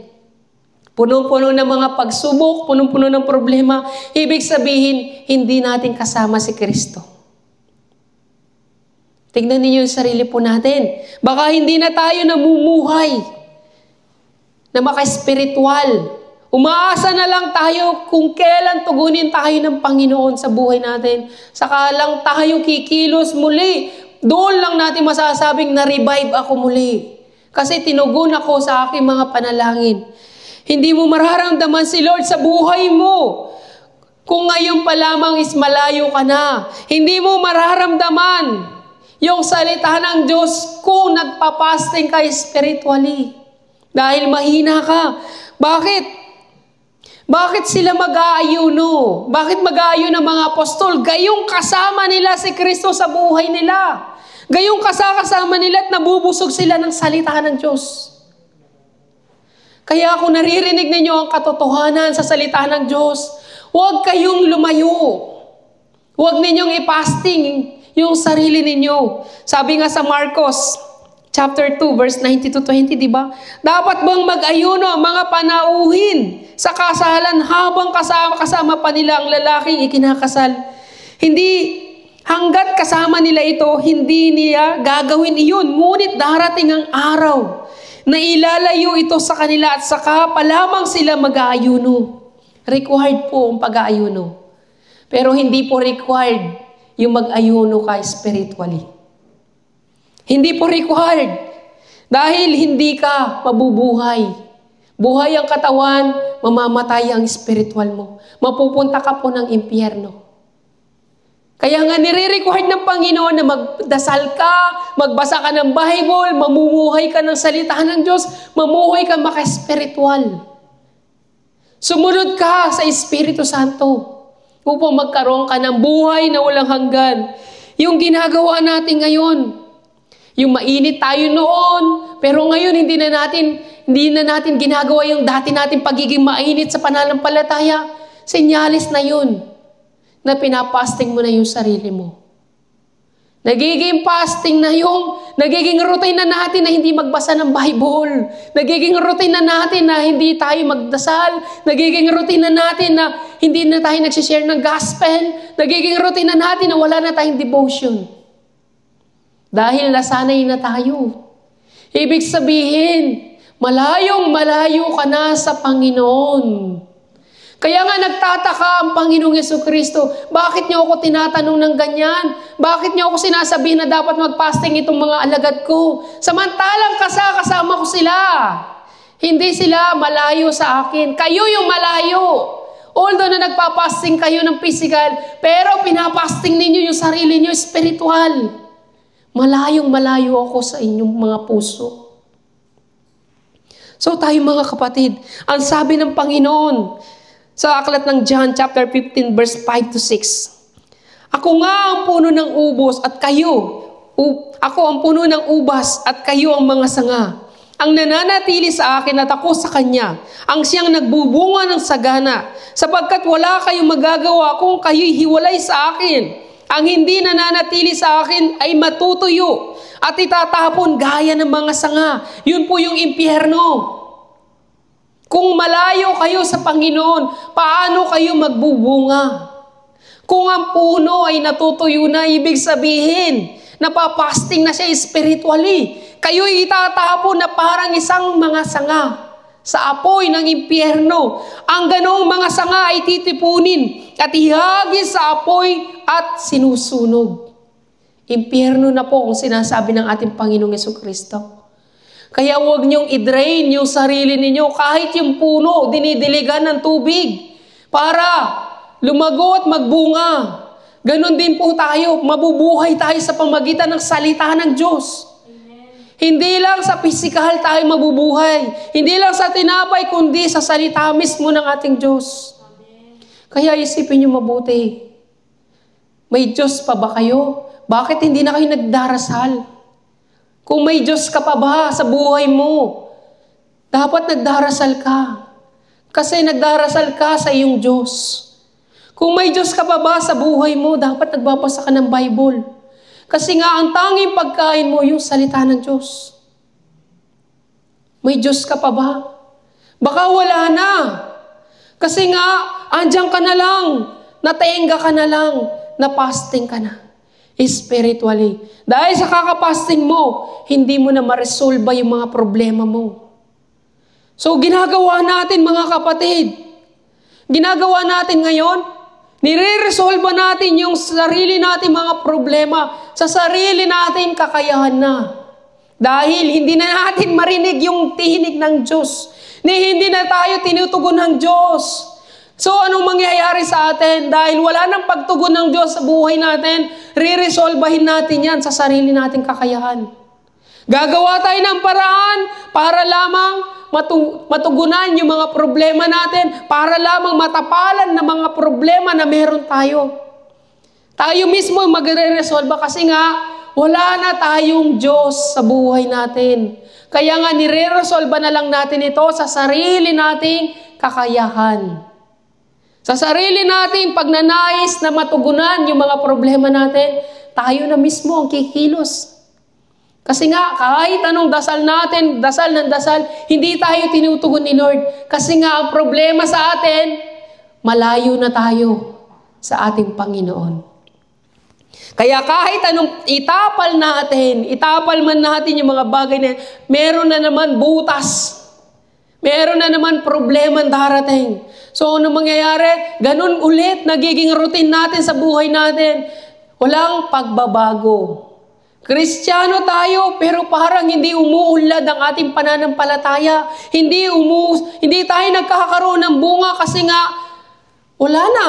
Punong-puno ng mga pagsubok, punong-puno ng problema. Ibig sabihin, hindi natin kasama si Kristo. Tignan niyo yung sarili po natin. Baka hindi na tayo namumuhay na maka-spiritual. Umaasa na lang tayo kung kailan tugunin tayo ng Panginoon sa buhay natin. Saka lang tayo kikilos muli. Doon lang natin masasabing na-revive ako muli. Kasi tinugon ako sa aking mga panalangin. Hindi mo mararamdaman si Lord sa buhay mo. Kung ngayon pa lamang is malayo ka na. Hindi mo mararamdaman yung salita ng Diyos kung nagpa-fasting ka spiritually. Dahil mahina ka. Bakit? Bakit sila mag-aayuno? Bakit mag-aayuno ng mga apostol? Gayong kasama nila si Kristo sa buhay nila. Gayong kasama nila at nabubusog sila ng salita ng Diyos. Kaya kung naririnig ninyo ang katotohanan sa salita ng Diyos, huwag kayong lumayo. Huwag ninyong i-fasting yung sarili ninyo. Sabi nga sa Marcos Chapter 2, verse 19-20, di ba? Dapat bang mag-ayuno ang mga panauhin sa kasalan habang kasama pa nila ang lalaking ikinakasal? Hindi, hanggat kasama nila ito, hindi niya gagawin iyon. Ngunit darating ang araw na ilalayo ito sa kanila at saka pa lamang sila mag-aayuno. Required po ang pag-aayuno. Pero hindi po required yung mag-ayuno ka spiritually. Hindi po required. Dahil hindi ka mabubuhay. Buhay ang katawan, mamamatay ang spiritual mo. Mapupunta ka po ng impyerno. Kaya nga nire-required ng Panginoon na magdasal ka, magbasa ka ng Bible, mamumuhay ka ng salita ng Diyos, mamuhay ka maka-spiritual. Sumunod ka sa Espiritu Santo upang magkaroon ka ng buhay na walang hanggan. Yung ginagawa natin ngayon, yung mainit tayo noon, pero ngayon hindi na natin ginagawa yung dati natin pagiging mainit sa pananampalataya. Senyalis na yun na pinapasting mo na yung sarili mo. Nagiging fasting na nagiging routine na natin na hindi magbasa ng Bible. Nagiging routine na natin na hindi tayo magdasal. Nagiging routine na natin na hindi na tayo nagsishare ng gospel. Nagiging routine na natin na wala na tayong devotion. Dahil nasanay na tayo. Ibig sabihin, malayong-malayo ka na sa Panginoon. Kaya nga nagtataka ang Panginoong Jesucristo, bakit niyo ako tinatanong ng ganyan? Bakit niyo ako sinasabihin na dapat mag-fasting itong mga alagad ko? Samantalang kasama ko sila. Hindi sila malayo sa akin. Kayo yung malayo. Although na nagpa-fasting kayo ng physical, pero pinapasting ninyo yung sarili niyo spiritual. Malayong-malayo ako sa inyong mga puso. So tayo mga kapatid, ang sabi ng Panginoon sa aklat ng John chapter 15 verse 5-6. Ako nga ang puno ng ubos at kayo, ako ang puno ng ubas at kayo ang mga sanga. Ang nananatili sa akin at ako sa kanya, ang siyang nagbubunga ng sagana, sapagkat wala kayong magagawa kung kayo'y hiwalay sa akin. Ang hindi nananatili sa akin ay matutuyo at itatapon gaya ng mga sanga. Yun po yung impyerno. Kung malayo kayo sa Panginoon, paano kayo magbubunga? Kung ang puno ay natutuyo na, ibig sabihin, napapasting na siya spiritually. Kayo'y itatapon na parang isang mga sanga sa apoy ng impyerno. Ang ganong mga sanga ay titipunin at ihagis sa apoy at sinusunog. Impyerno na po kung sinasabi ng ating Panginoong Jesucristo. Kaya huwag niyong i-drain yung sarili ninyo. Kahit yung puno, dinidiligan ng tubig para lumago at magbunga. Ganon din po tayo. Mabubuhay tayo sa pamagitan ng salita ng Diyos. Amen. Hindi lang sa pisikal tayo mabubuhay. Hindi lang sa tinapay, kundi sa salita mismo ng ating Diyos. Amen. Kaya isipin niyo mabuti. May Diyos pa ba kayo? Bakit hindi na kayo nagdarasal? Kung may Diyos ka pa ba sa buhay mo, dapat nagdarasal ka. Kasi nagdarasal ka sa iyong Diyos. Kung may Diyos ka pa ba sa buhay mo, dapat nagbabasa ka ng Bible. Kasi nga, ang tanging pagkain mo, yung salita ng Diyos. May Diyos ka pa ba? Baka wala na. Kasi nga, andyan ka na lang, natenga ka na lang, napasting ka na. Spiritually. Dahil sa kakapasting mo, hindi mo na ma-resolve yung mga problema mo. So, ginagawa natin mga kapatid. Ginagawa natin ngayon, nire-resolve natin yung sarili natin mga problema sa sarili natin kakayahan na. Dahil hindi na natin marinig yung tinig ng Diyos. Hindi na tayo tinutugon ng Diyos. So, anong mangyayari sa atin? Dahil wala nang pagtugon ng Diyos sa buhay natin, re-resolbahin natin yan sa sarili nating kakayahan. Gagawa tayo ng paraan para lamang matugunan yung mga problema natin, para lamang matapalan ng mga problema na meron tayo. Tayo mismo magre-resolve kasi nga, wala na tayong Diyos sa buhay natin. Kaya nga, nire-resolve na lang natin ito sa sarili nating kakayahan. Sa sarili natin, pagnanais na matugunan yung mga problema natin, tayo na mismo ang kikilos. Kasi nga, kahit anong dasal natin, dasal ng dasal, hindi tayo tinutugon ni Lord. Kasi nga, ang problema sa atin, malayo na tayo sa ating Panginoon. Kaya kahit anong itapal man natin yung mga bagay na meron na naman butas. Meron na naman problema darating. So, ano mangyayari? Ganun ulit, nagiging routine natin sa buhay natin. Walang pagbabago. Kristiyano tayo, pero parang hindi umuunlad ang ating pananampalataya. Hindi tayo nagkakaroon ng bunga kasi nga, wala na.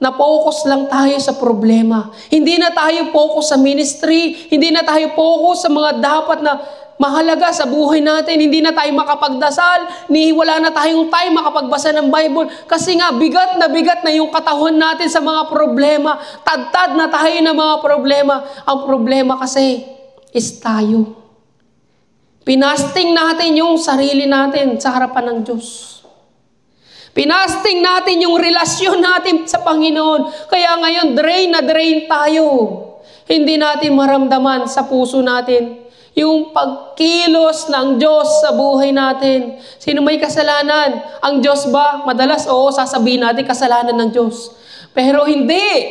Na-focus lang tayo sa problema. Hindi na tayo focus sa ministry. Hindi na tayo focus sa mga dapat na mahalaga sa buhay natin. Hindi na tayo makapagdasal. Wala na tayong time makapagbasa ng Bible. Kasi nga, bigat na yung katawan natin sa mga problema. Tad-tad na tayo ng mga problema. Ang problema kasi is tayo. Pinasting natin yung sarili natin sa harapan ng Diyos. Pinasting natin yung relasyon natin sa Panginoon. Kaya ngayon, drain tayo. Hindi natin maramdaman sa puso natin yung pagkilos ng Diyos sa buhay natin. Sino may kasalanan? Ang Diyos ba? Madalas, oo, sasabihin natin kasalanan ng Diyos. Pero hindi.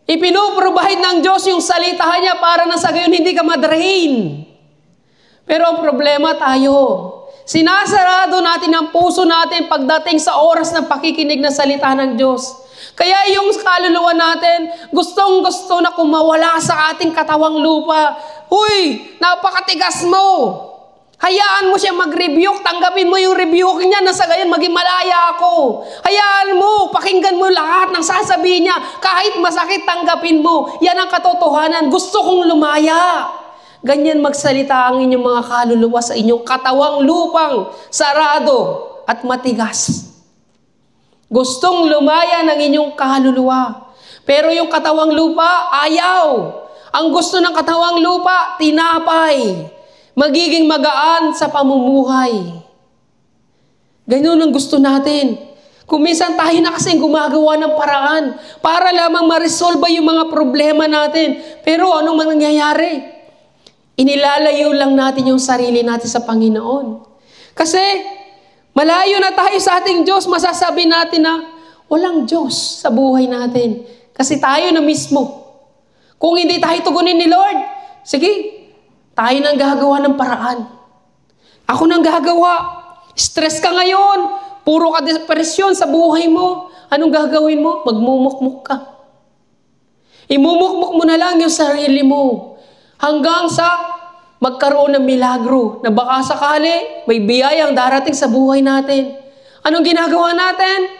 Ipinoprovide ng Diyos yung salita niya para na sa gayon hindi ka madrain. Pero ang problema tayo, sinasarado natin ang puso natin pagdating sa oras ng pakikinig ng salita ng Diyos. Kaya yung kaluluwa natin, gustong-gusto na kumawala sa ating katawang lupa. Huy, napakatigas mo. Hayaan mo siya mag-rebuke. Tanggapin mo yung rebuke niya na sa gayon maging malaya ako. Hayaan mo, pakinggan mo lahat ng sasabihin niya. Kahit masakit, tanggapin mo. Yan ang katotohanan. Gusto kong lumaya. Ganyan magsalita ang inyong mga kaluluwa sa inyong katawang lupang sarado at matigas. Gustong lumaya ng inyong kaluluwa. Pero yung katawang lupa, ayaw. Ang gusto ng katawang lupa, tinapay. Magiging magaan sa pamumuhay. Ganyan ang gusto natin. Kung minsan tayo na kasing gumagawa ng paraan para lamang ma-resolve yung mga problema natin. Pero anong mangyayari? Inilalayo lang natin yung sarili natin sa Panginoon. Kasi malayo na tayo sa ating Diyos, masasabi natin na walang Diyos sa buhay natin. Kasi tayo na mismo. Kung hindi tayo tugunin ni Lord, sige, tayo nang gagawa ng paraan. Ako nang gagawa. Stress ka ngayon. Puro ka depresyon sa buhay mo. Anong gagawin mo? Magmumukmuk ka. Imumukmuk mo na lang yung sarili mo. Hanggang sa magkaroon ng milagro na baka sakali may biyayang darating sa buhay natin. Anong ginagawa natin?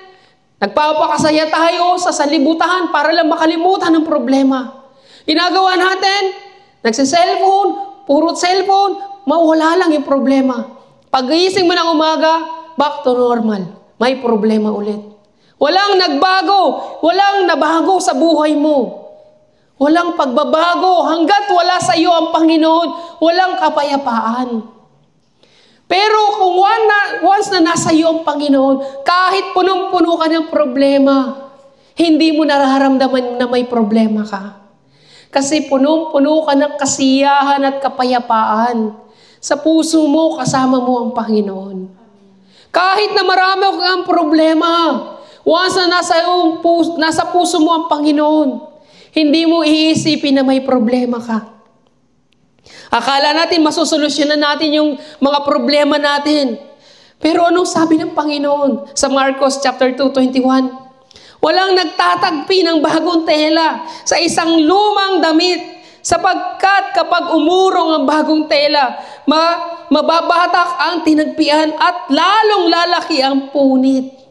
Nagpapakasaya tayo sa sanlibutan para lang makalimutan ng problema. Ginagawa natin, nagsiselfone, puro cellphone, mawala lang yung problema. Pag-iising mo ng umaga, back to normal. May problema ulit. Walang nagbago, walang nabago sa buhay mo. Walang pagbabago hanggat wala sa iyo ang Panginoon, walang kapayapaan. Pero kung once na nasa iyo ang Panginoon, kahit punong-puno ka ng problema, hindi mo nararamdaman na may problema ka. Kasi punong-puno ka ng kasiyahan at kapayapaan. Sa puso mo, kasama mo ang Panginoon. Kahit na marami kang problema, once na nasa puso mo ang Panginoon, hindi mo iisipin na may problema ka. Akala natin masusolusyonan natin yung mga problema natin. Pero anong sabi ng Panginoon sa Marcos chapter 2:21? Walang nagtatagpi ng bagong tela sa isang lumang damit, sapagkat kapag umurong ang bagong tela, mababatak ang tinagpian at lalong lalaki ang punit.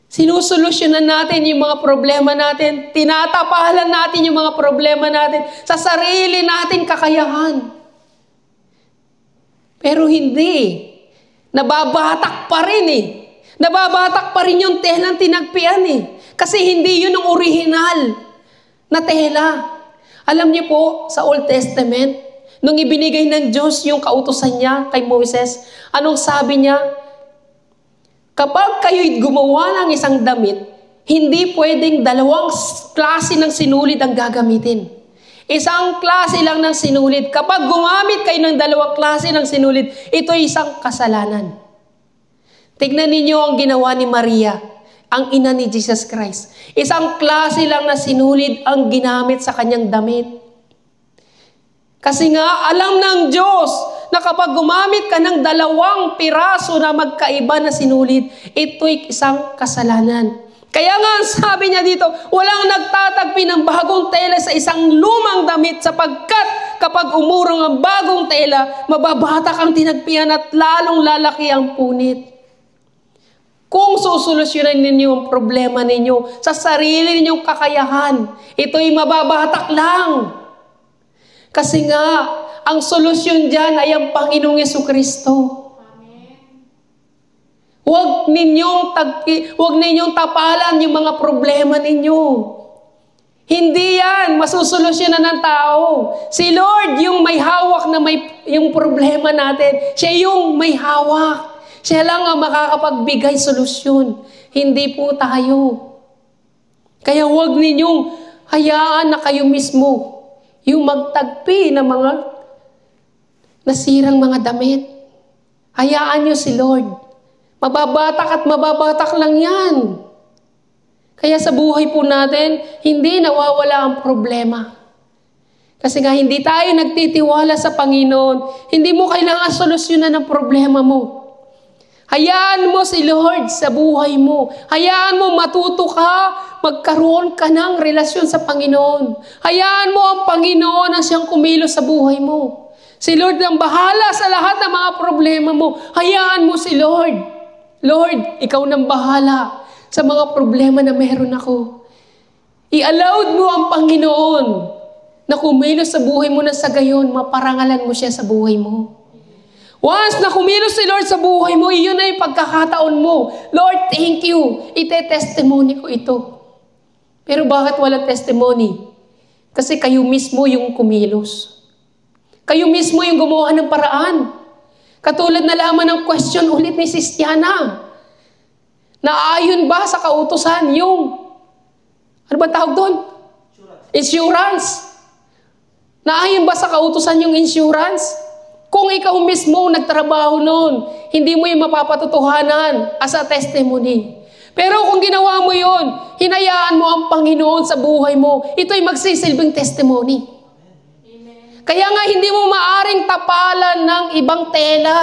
Sinusolusyonan natin yung mga problema natin. Tinatapalan natin yung mga problema natin sa sarili natin kakayahan. Pero hindi. Nababatak pa rin eh. Nababatak pa rin yung telang tinagpian eh. Kasi hindi yun ang original na tela. Alam niyo po, sa Old Testament, nung ibinigay ng Diyos yung kautusan niya kay Moses, anong sabi niya? Kapag kayo'y gumawa ng isang damit, hindi pwedeng dalawang klase ng sinulid ang gagamitin. Isang klase lang ng sinulid. Kapag gumamit kayo ng dalawang klase ng sinulid, ito'y isang kasalanan. Tignan ninyo ang ginawa ni Maria, ang ina ni Jesus Christ. Isang klase lang na sinulid ang ginamit sa kanyang damit. Kasi nga, alam ng Diyos na kapag gumamit ka ng dalawang piraso na magkaiba na sinulid, ito'y isang kasalanan. Kaya nga, sabi niya dito, walang nagtatagpi ng bagong tela sa isang lumang damit, sapagkat kapag umurong ang bagong tela, mababatak ang tinagpian at lalong lalaki ang punit. Kung susolusyonan ninyo ang problema ninyo sa sarili ninyong kakayahan, ito'y mababatak lang. Kasi nga, ang solusyon dyan ay ang Panginoong Jesucristo. Huwag ninyong tapalan yung mga problema ninyo. Hindi yan masusolusyonan ng tao. Si Lord yung may hawak na yung problema natin. Siya yung may hawak. Siya lang ang makakapagbigay solusyon. Hindi po tayo. Kaya huwag ninyong hayaan na kayo mismo yung magtagpi ng mga nasirang mga damit. Hayaan nyo si Lord. Mababatak at mababatak lang yan. Kaya sa buhay po natin, hindi nawawala ang problema. Kasi nga hindi tayo nagtitiwala sa Panginoon, hindi mo kailangan solusyonan ang problema mo. Hayaan mo si Lord sa buhay mo. Hayaan mo matuto ka, magkaroon ka ng relasyon sa Panginoon. Hayaan mo ang Panginoon ang siyang kumilos sa buhay mo. Si Lord ang bahala sa lahat ng mga problema mo. Hayaan mo si Lord. Lord, ikaw nang bahala sa mga problema na meron ako. I-allowed mo ang Panginoon na kumilos sa buhay mo na sa gayon, maparangalan mo siya sa buhay mo. Once na kumilos si Lord sa buhay mo, iyon na yung pagkakataon mo. Lord, thank you. Ite-testimony ko ito. Pero bakit walang testimony? Kasi kayo mismo yung kumilos. Kayo mismo yung gumawa ng paraan. Katulad na lamang ng question ulit ni Sis Tiana. Naayon ba sa kautusan yung, ano ba tawag doon? Insurance. Naayon ba sa kautusan yung insurance? Kung ikaw mismo nagtrabaho noon, hindi mo yung mapapatutuhanan as a testimony. Pero kung ginawa mo yon, hinayaan mo ang Panginoon sa buhay mo, ito'y magsisilbing testimony. Amen. Kaya nga hindi mo maaring tapalan ng ibang tela.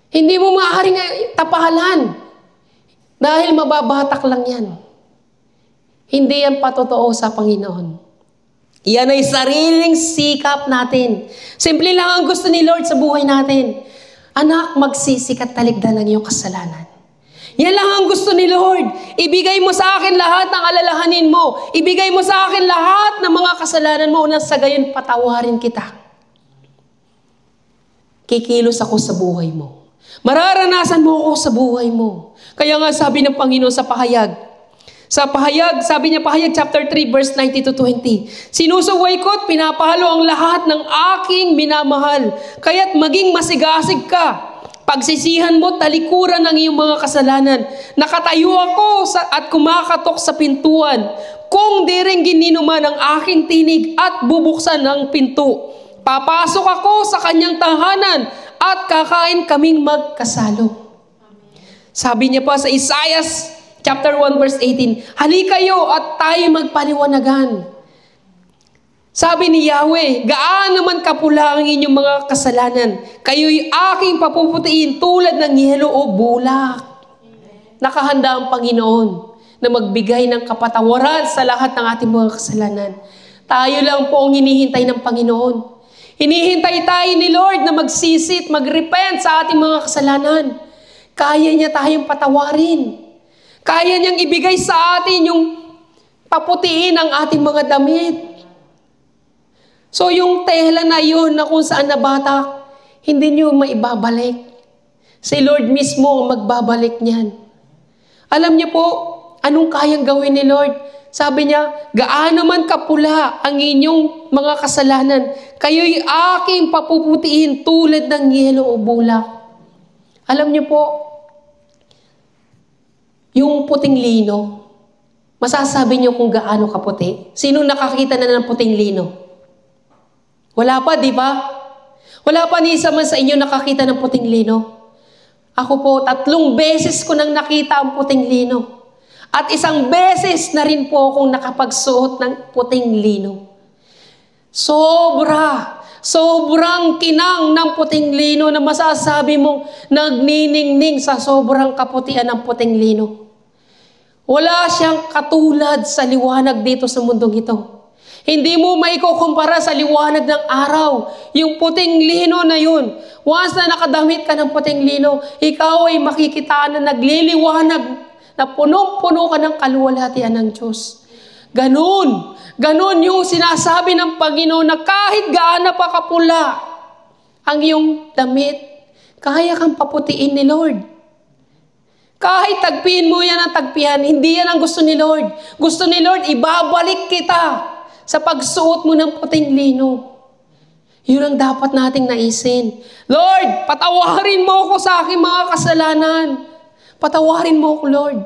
Hindi mo maaring tapalan. Dahil mababatak lang yan. Hindi yan patotoo sa Panginoon. Iyan ay sariling sikap natin. Simple lang ang gusto ni Lord sa buhay natin. Anak, magsisikat talikdan ng iyong kasalanan. Yan lang ang gusto ni Lord. Ibigay mo sa akin lahat ng alalahanin mo. Ibigay mo sa akin lahat ng mga kasalanan mo na sa gayon patawarin kita. Kikilos ako sa buhay mo. Mararanasan mo ako sa buhay mo. Kaya nga sabi ng Panginoon sa pahayag, sabi niya, Pahayag chapter 3, verse 19 to 20. Sinusuway ko at pinapahalo ang lahat ng aking minamahal. Kaya't maging masigasig ka. Pagsisihan mo, talikuran ng iyong mga kasalanan. Nakatayo ako at kumakatok sa pintuan. Kung di rin gininuman ang aking tinig at bubuksan ang pinto, papasok ako sa kanyang tahanan at kakain kaming magkasalo. Sabi niya pa sa Isaiah chapter 1 verse 18, halika kayo at tayo magpaliwanagan. Sabi ni Yahweh, gaano man kapula ang inyong mga kasalanan, kayo'y aking papuputiin tulad ng yelo o bulak. Nakahanda ang Panginoon na magbigay ng kapatawaran sa lahat ng ating mga kasalanan. Tayo lang po ang hinihintay ng Panginoon. Hinihintay tayo ni Lord na magsisit, magrepent sa ating mga kasalanan. Kaya niya tayong patawarin. Kaya niyang ibigay sa atin yung paputiin ang ating mga damit. So yung tela na yun na kung saan nabatak, hindi niyo maibabalik. Si Lord mismo ang magbabalik niyan. Alam niyo po, anong kayang gawin ni Lord? Sabi niya, gaano man kapula ang inyong mga kasalanan, kayo'y aking papuputiin tulad ng yelo o bulak. Alam niyo po, yung puting lino, masasabi niyo kung gaano kaputi? Sino nakakita na ng puting lino? Wala pa, di ba? Wala pa ni isa man sa inyo nakakita ng puting lino. Ako po, 3 beses ko nang nakita ang puting lino. At 1 beses na rin po akong nakapagsuot ng puting lino. Sobrang kinang ng puting lino na masasabi mong nagniningning sa sobrang kaputian ng puting lino. Wala siyang katulad sa liwanag dito sa mundong ito. Hindi mo maikukumpara sa liwanag ng araw. Yung puting lino na yun. Once na nakadamit ka ng puting lino, ikaw ay makikita na nagliliwanag, na punong-puno ka ng kaluwalhatian ng Diyos. Ganon yung sinasabi ng Panginoon na kahit gaano pa kapula ang iyong damit, kaya kang paputiin ni Lord. Kahit tagpiin mo yan ang tagpihan, hindi yan ang gusto ni Lord. Gusto ni Lord, ibabalik kita sa pagsuot mo ng puting lino. Yun ang dapat nating naisin. Lord, patawarin mo ako sa aking mga kasalanan. Patawarin mo ako, Lord.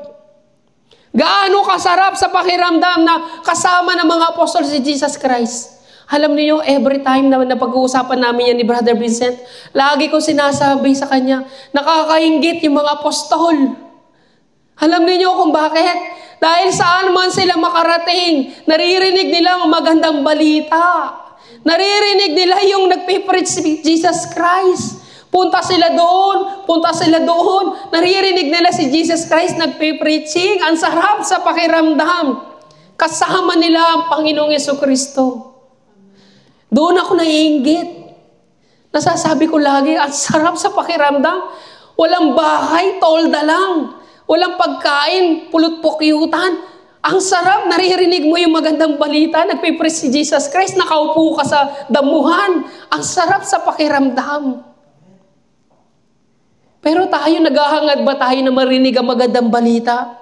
Gaano kasarap sa pakiramdam na kasama ng mga apostol si Jesus Christ. Alam niyo, every time na napag-uusapan namin yan ni Brother Vincent, lagi ko sinasabi sa kanya, nakakainggit yung mga apostol. Alam niyo kung bakit? Dahil saan man sila makarating, naririnig nila ang magandang balita. Naririnig nila yung nagpipreach si Jesus Christ. Punta sila doon. Naririnig nila si Jesus Christ nagpipreaching. Ang sarap sa pakiramdam. Kasama nila ang Panginoong Jesucristo. Doon ako naiinggit. Nasasabi ko lagi, ang sarap sa pakiramdam. Walang bahay, tolda lang. Walang pagkain, pulot-pukyutan. Ang sarap, naririnig mo yung magandang balita, nagpipreach si Jesus Christ, nakaupo ka sa damuhan. Ang sarap sa pakiramdam. Pero tayo, naghahangad ba tayo na marinig ang magandang balita?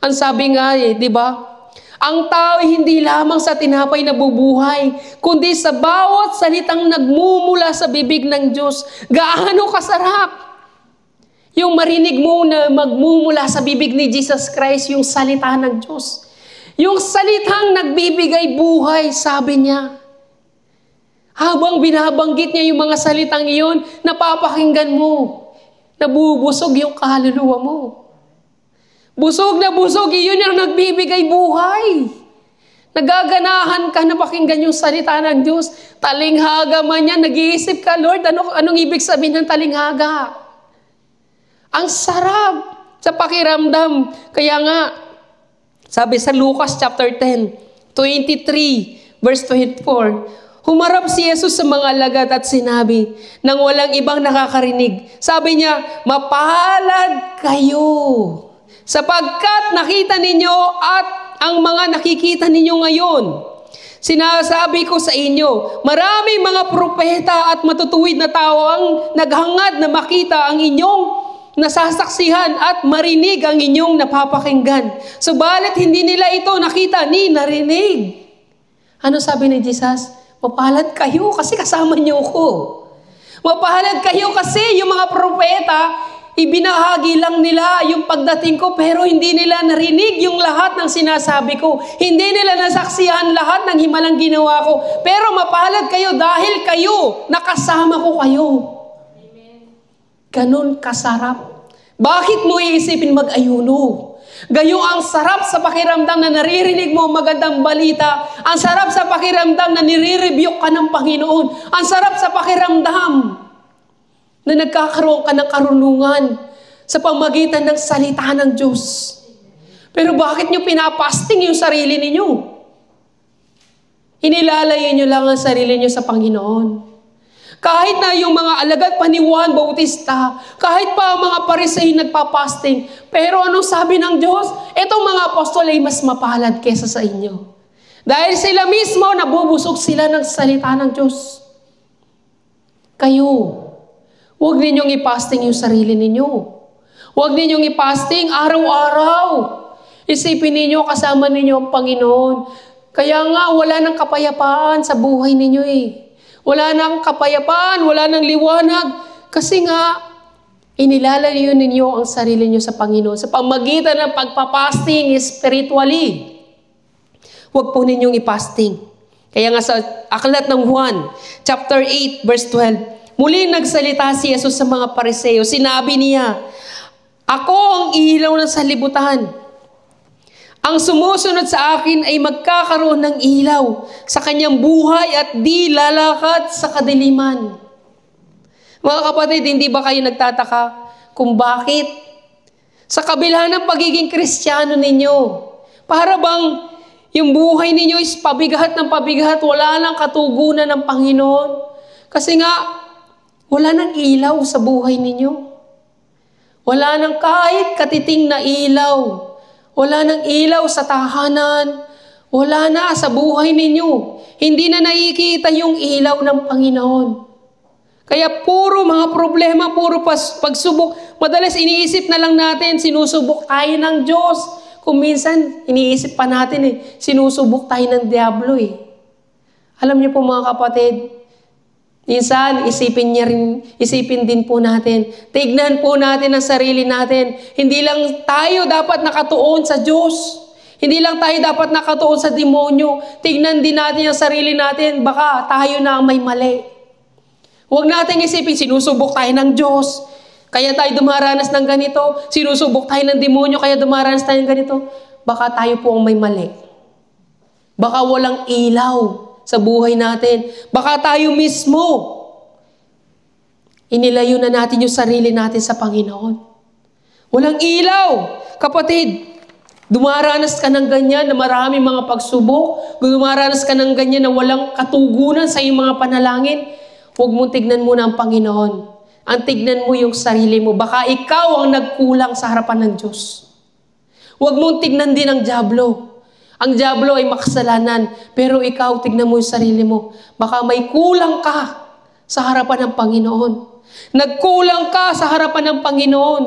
Ang sabi nga di ba? Ang tao hindi lamang sa tinapay na bubuhay, kundi sa bawat salitang nagmumula sa bibig ng Diyos. Gaano kasarap! Yung marinig mo na magmumula sa bibig ni Jesus Christ, yung salita ng Diyos. Yung salitang nagbibigay buhay, sabi niya. Habang binabanggit niya yung mga salitang iyon, napapakinggan mo. Nabubusog yung kaluluwa mo. Busog na busog, iyon yung nagbibigay buhay. Nagaganahan ka na pakinggan yung salita ng Diyos. Talinghaga man yan, nag-iisip ka, Lord, anong ibig sabihin ng talinghaga? Ang sarap sa pakiramdam. Kaya nga, sabi sa Lucas chapter 10, 23, verse 24. Humarap si Jesus sa mga alagad at sinabi, nang walang ibang nakakarinig. Sabi niya, mapalad kayo, sapagkat nakita ninyo at ang mga nakikita ninyo ngayon. Sinasabi ko sa inyo, maraming mga propeta at matutuwid na tao ang naghangad na makita ang inyong nasasaksihan at marinig ang inyong napapakinggan. Subalit hindi nila ito nakita ni narinig. Ano sabi ni Jesus? Mapalad kayo kasi kasama niyo ko. Mapalad kayo kasi yung mga propeta, ibinahagi lang nila yung pagdating ko pero hindi nila narinig yung lahat ng sinasabi ko. Hindi nila nasaksihan lahat ng himalang ginawa ko. Pero mapalad kayo dahil kayo, nakasama ko kayo. Ganun kasarap. Bakit mo iisipin mag-ayuno? Gayo ang sarap sa pakiramdam na naririnig mo magandang balita. Ang sarap sa pakiramdam na nire-rebuke ka ng Panginoon. Ang sarap sa pakiramdam na nagkakaroon ka ng karunungan sa pamagitan ng salita ng Diyos. Pero bakit nyo pinapasting yung sarili ninyo? Inilalayo nyo lang ang sarili nyo sa Panginoon. Kahit na yung mga alagad pa ni Juan Bautista, kahit pa ang mga Pariseo nagpapasting, pero anong sabi ng Diyos? Itong mga apostol ay mas mapalad kesa sa inyo. Dahil sila mismo, nabubusog sila ng salita ng Diyos. Kayo, huwag ninyong ipasting yung sarili ninyo. Huwag ninyong ipasting araw-araw. Isipin ninyo, kasama ninyo ang Panginoon. Kaya nga, wala nang kapayapaan sa buhay ninyo eh. Wala nang kapayapaan, wala nang liwanag. Kasi nga, inilalayo ninyo ang sarili nyo sa Panginoon sa pamagitan ng pagpapasting spiritually. Huwag po ninyong ipasting. Kaya nga sa aklat ng Juan, chapter 8, verse 12, muling nagsalita si Jesus sa mga Pariseo. Sinabi niya, ako ang ilaw ng sanlibutan. Ang sumusunod sa akin ay magkakaroon ng ilaw sa kanyang buhay at di lalakad sa kadiliman. Mga kapatid, hindi ba kayo nagtataka kung bakit? Sa kabila ng pagiging Kristiyano ninyo, para bang yung buhay ninyo is pabigat ng pabigat, wala nang katugunan ng Panginoon. Kasi nga, wala nang ilaw sa buhay ninyo. Wala nang kahit katiting na ilaw. Wala nang ilaw sa tahanan. Wala na sa buhay ninyo. Hindi na nakikita yung ilaw ng Panginoon. Kaya puro mga problema, puro pagsubok. Madalas iniisip na lang natin, sinusubok tayo ng Diyos. Kung minsan, iniisip pa natin sinusubok tayo ng Diablo eh. Alam niyo po mga kapatid, minsan, isipin din po natin. Tignan po natin ang sarili natin. Hindi lang tayo dapat nakatuon sa Diyos. Hindi lang tayo dapat nakatuon sa demonyo. Tignan din natin ang sarili natin. Baka tayo na ang may mali. Huwag natin isipin, sinusubok tayo ng Diyos. Kaya tayo dumaranas ng ganito. Sinusubok tayo ng demonyo, kaya dumaranas tayo ng ganito. Baka tayo po ang may mali. Baka walang ilaw sa buhay natin. Baka tayo mismo, inilayo na natin yung sarili natin sa Panginoon. Walang ilaw. Kapatid, dumaranas ka ng ganyan na maraming mga pagsubok, dumaranas ka ng ganyan na walang katugunan sa iyong mga panalangin, huwag mong tignan muna ang Panginoon. Ang tignan mo yung sarili mo. Baka ikaw ang nagkulang sa harapan ng Diyos. Huwag mong tignan din ang dyablo. Ang dyablo ay makasalanan, pero ikaw, tignan mo yung sarili mo. Baka may kulang ka sa harapan ng Panginoon. Nagkulang ka sa harapan ng Panginoon.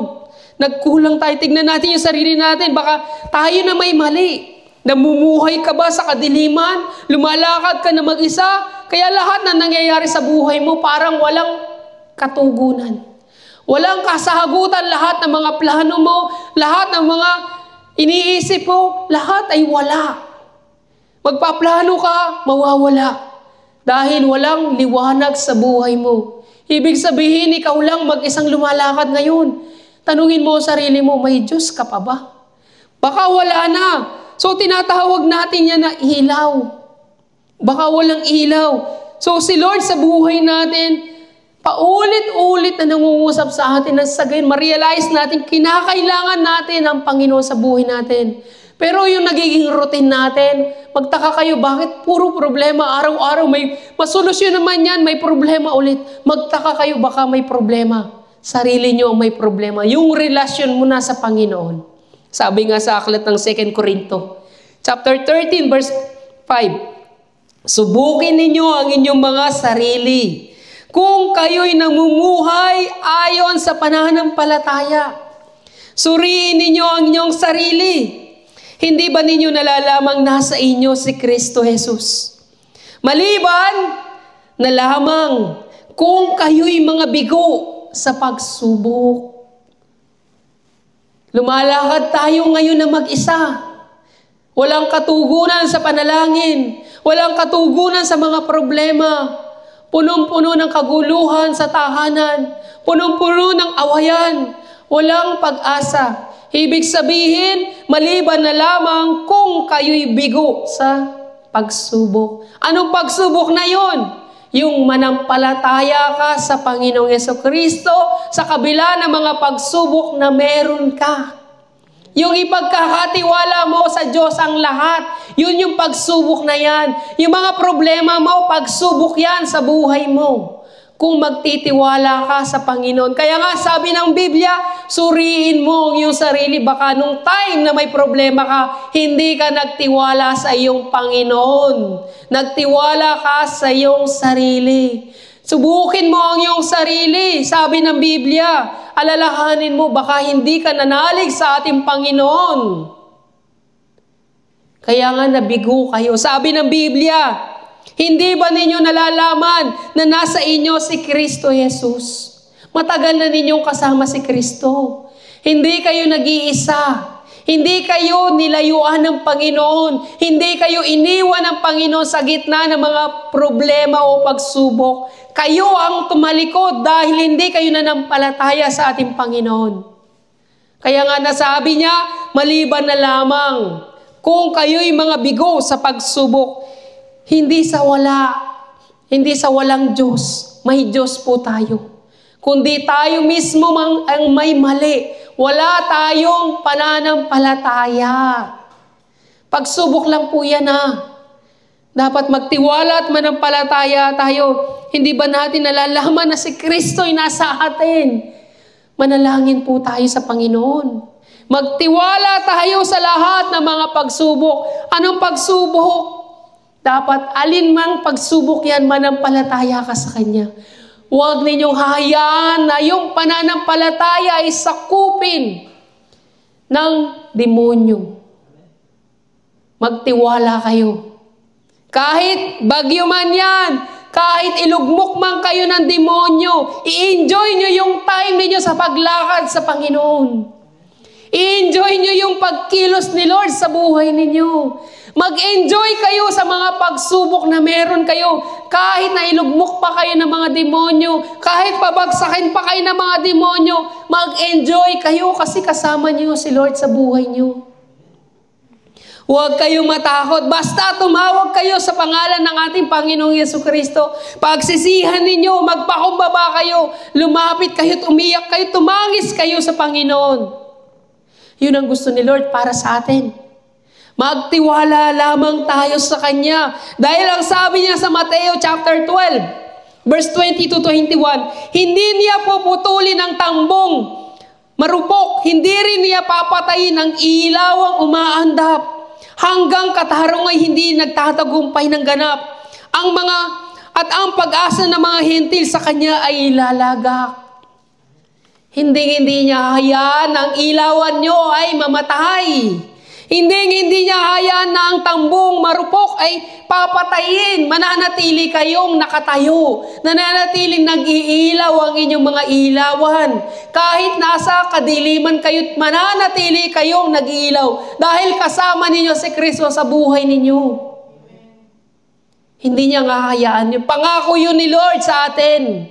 Nagkulang tayo. Tignan natin yung sarili natin. Baka tayo na may mali. Namumuhay ka ba sa kadiliman? Lumalakad ka na mag-isa? Kaya lahat na nangyayari sa buhay mo parang walang katugunan. Walang kasahagutan. Lahat ng mga plano mo, lahat ng mga iniisip mo, lahat ay wala. Magpaplano ka, mawawala. Dahil walang liwanag sa buhay mo. Ibig sabihin, ikaw lang mag-isang lumalakad ngayon. Tanungin mo sarili mo, may Diyos ka pa ba? Baka wala na. So tinatawag natin yan na ilaw. Baka walang ilaw. So si Lord sa buhay natin, paulit-ulit na nangungusap sa atin na sa gayon, ma-realize natin, kinakailangan natin ang Panginoon sa buhay natin. Pero yung nagiging routine natin, magtaka kayo, bakit puro problema? Araw-araw may masolusyon naman yan, may problema ulit. Magtaka kayo, baka may problema. Sarili nyo ang may problema. Yung relasyon mo na sa Panginoon. Sabi nga sa aklat ng 2 Corinto, chapter 13, verse 5. Subukin ninyo ang inyong mga sarili. Kung kayo'y namumuhay ayon sa pananampalataya. Suriin ninyo ang inyong sarili. Hindi ba ninyo nalalamang nasa inyo si Kristo Jesus? Maliban na lamang kung kayo'y mga bigo sa pagsubok. Lumalakad tayo ngayon na mag-isa. Walang katugunan sa panalangin. Walang katugunan sa mga problema. Punong-puno ng kaguluhan sa tahanan. Punong-puno ng awayan. Walang pag-asa. Ibig sabihin, maliban na lamang kung kayo'y bigo sa pagsubok. Anong pagsubok na yon? Yung manampalataya ka sa Panginoong Jesucristo sa kabila ng mga pagsubok na meron ka. Yung ipagkakatiwala mo sa Diyos ang lahat, yun yung pagsubok na yan. Yung mga problema mo, pagsubok yan sa buhay mo. Kung magtitiwala ka sa Panginoon. Kaya nga sabi ng Biblia, suriin mo ang iyong sarili. Baka nung time na may problema ka, hindi ka nagtiwala sa iyong Panginoon. Nagtiwala ka sa iyong sarili. Subukin mo ang iyong sarili. Sabi ng Biblia, alalahanin mo, baka hindi ka nanalig sa ating Panginoon. Kaya nga nabigo kayo. Sabi ng Biblia, hindi ba ninyo nalalaman na nasa inyo si Kristo Jesus? Matagal na ninyong kasama si Kristo. Hindi kayo nag-iisa. Hindi kayo nilayuan ng Panginoon. Hindi kayo iniwan ng Panginoon sa gitna ng mga problema o pagsubok. Kayo ang tumalikod dahil hindi kayo nanampalataya sa ating Panginoon. Kaya nga nasabi niya, maliban na lamang kung kayo'y mga bigo sa pagsubok. Hindi sa walang Diyos, may Diyos po tayo. Kundi tayo mismo ang may mali. Wala tayong pananampalataya. Pagsubok lang po yan Dapat magtiwala at manampalataya tayo. Hindi ba natin nalalaman na si Kristo ay nasa atin? Manalangin po tayo sa Panginoon. Magtiwala tayo sa lahat ng mga pagsubok. Anong pagsubok? Dapat alinmang pagsubok yan, manampalataya ka sa Kanya. Huwag ninyong hayaan na yung pananampalataya ay sakupin ng demonyo. Magtiwala kayo. Kahit bagyo man yan, kahit ilugmok man kayo ng demonyo, i-enjoy nyo yung time ninyo sa paglakad sa Panginoon. I-enjoy nyo yung pagkilos ni Lord sa buhay ninyo. Mag-enjoy kayo sa mga pagsubok na meron kayo. Kahit na ilugmok pa kayo ng mga demonyo, kahit pabagsakin pa kayo ng mga demonyo, mag-enjoy kayo kasi kasama niyo si Lord sa buhay niyo. Huwag kayong matakot. Basta tumawag kayo sa pangalan ng ating Panginoong Jesucristo. Pagsisihan ninyo, magpakumbaba kayo, lumapit kayo, umiyak kayo, tumangis kayo sa Panginoon. Yun ang gusto ni Lord para sa atin. Magtiwala lamang tayo sa Kanya. Dahil ang sabi niya sa Mateo chapter 12, verse 20-21, hindi niya puputulin ang tambong marupok, hindi rin niya papatayin ang ilawang umaandap, hanggang katarong ay hindi nagtatagumpay ng ganap. Ang pag-asa ng mga hentil sa Kanya ay ilalagak. Hindi niya hayaan ang ilawan nyo ay mamatay. Hindi niya hayaan na ang tambong marupok ay papatayin. Mananatili kayong nakatayo. Nananatiling nag-iilaw ang inyong mga ilawan. Kahit nasa kadiliman kayo't mananatili kayong nag-iilaw. Dahil kasama ninyo si Kristo sa buhay ninyo. Hindi niya nga hayaan yun. Pangako yun ni Lord sa atin.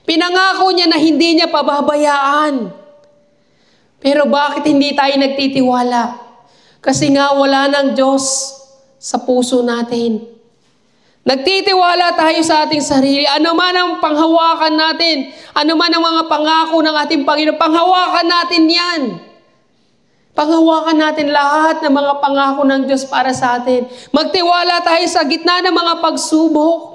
Pinangako niya na hindi niya pababayaan. Pero bakit hindi tayo nagtitiwala? Kasi nga wala ng Diyos sa puso natin. Nagtitiwala tayo sa ating sarili. Ano man ang panghawakan natin, ano man ang mga pangako ng ating Panginoon, panghawakan natin yan. Panghawakan natin lahat ng mga pangako ng Diyos para sa atin. Magtiwala tayo sa gitna ng mga pagsubok.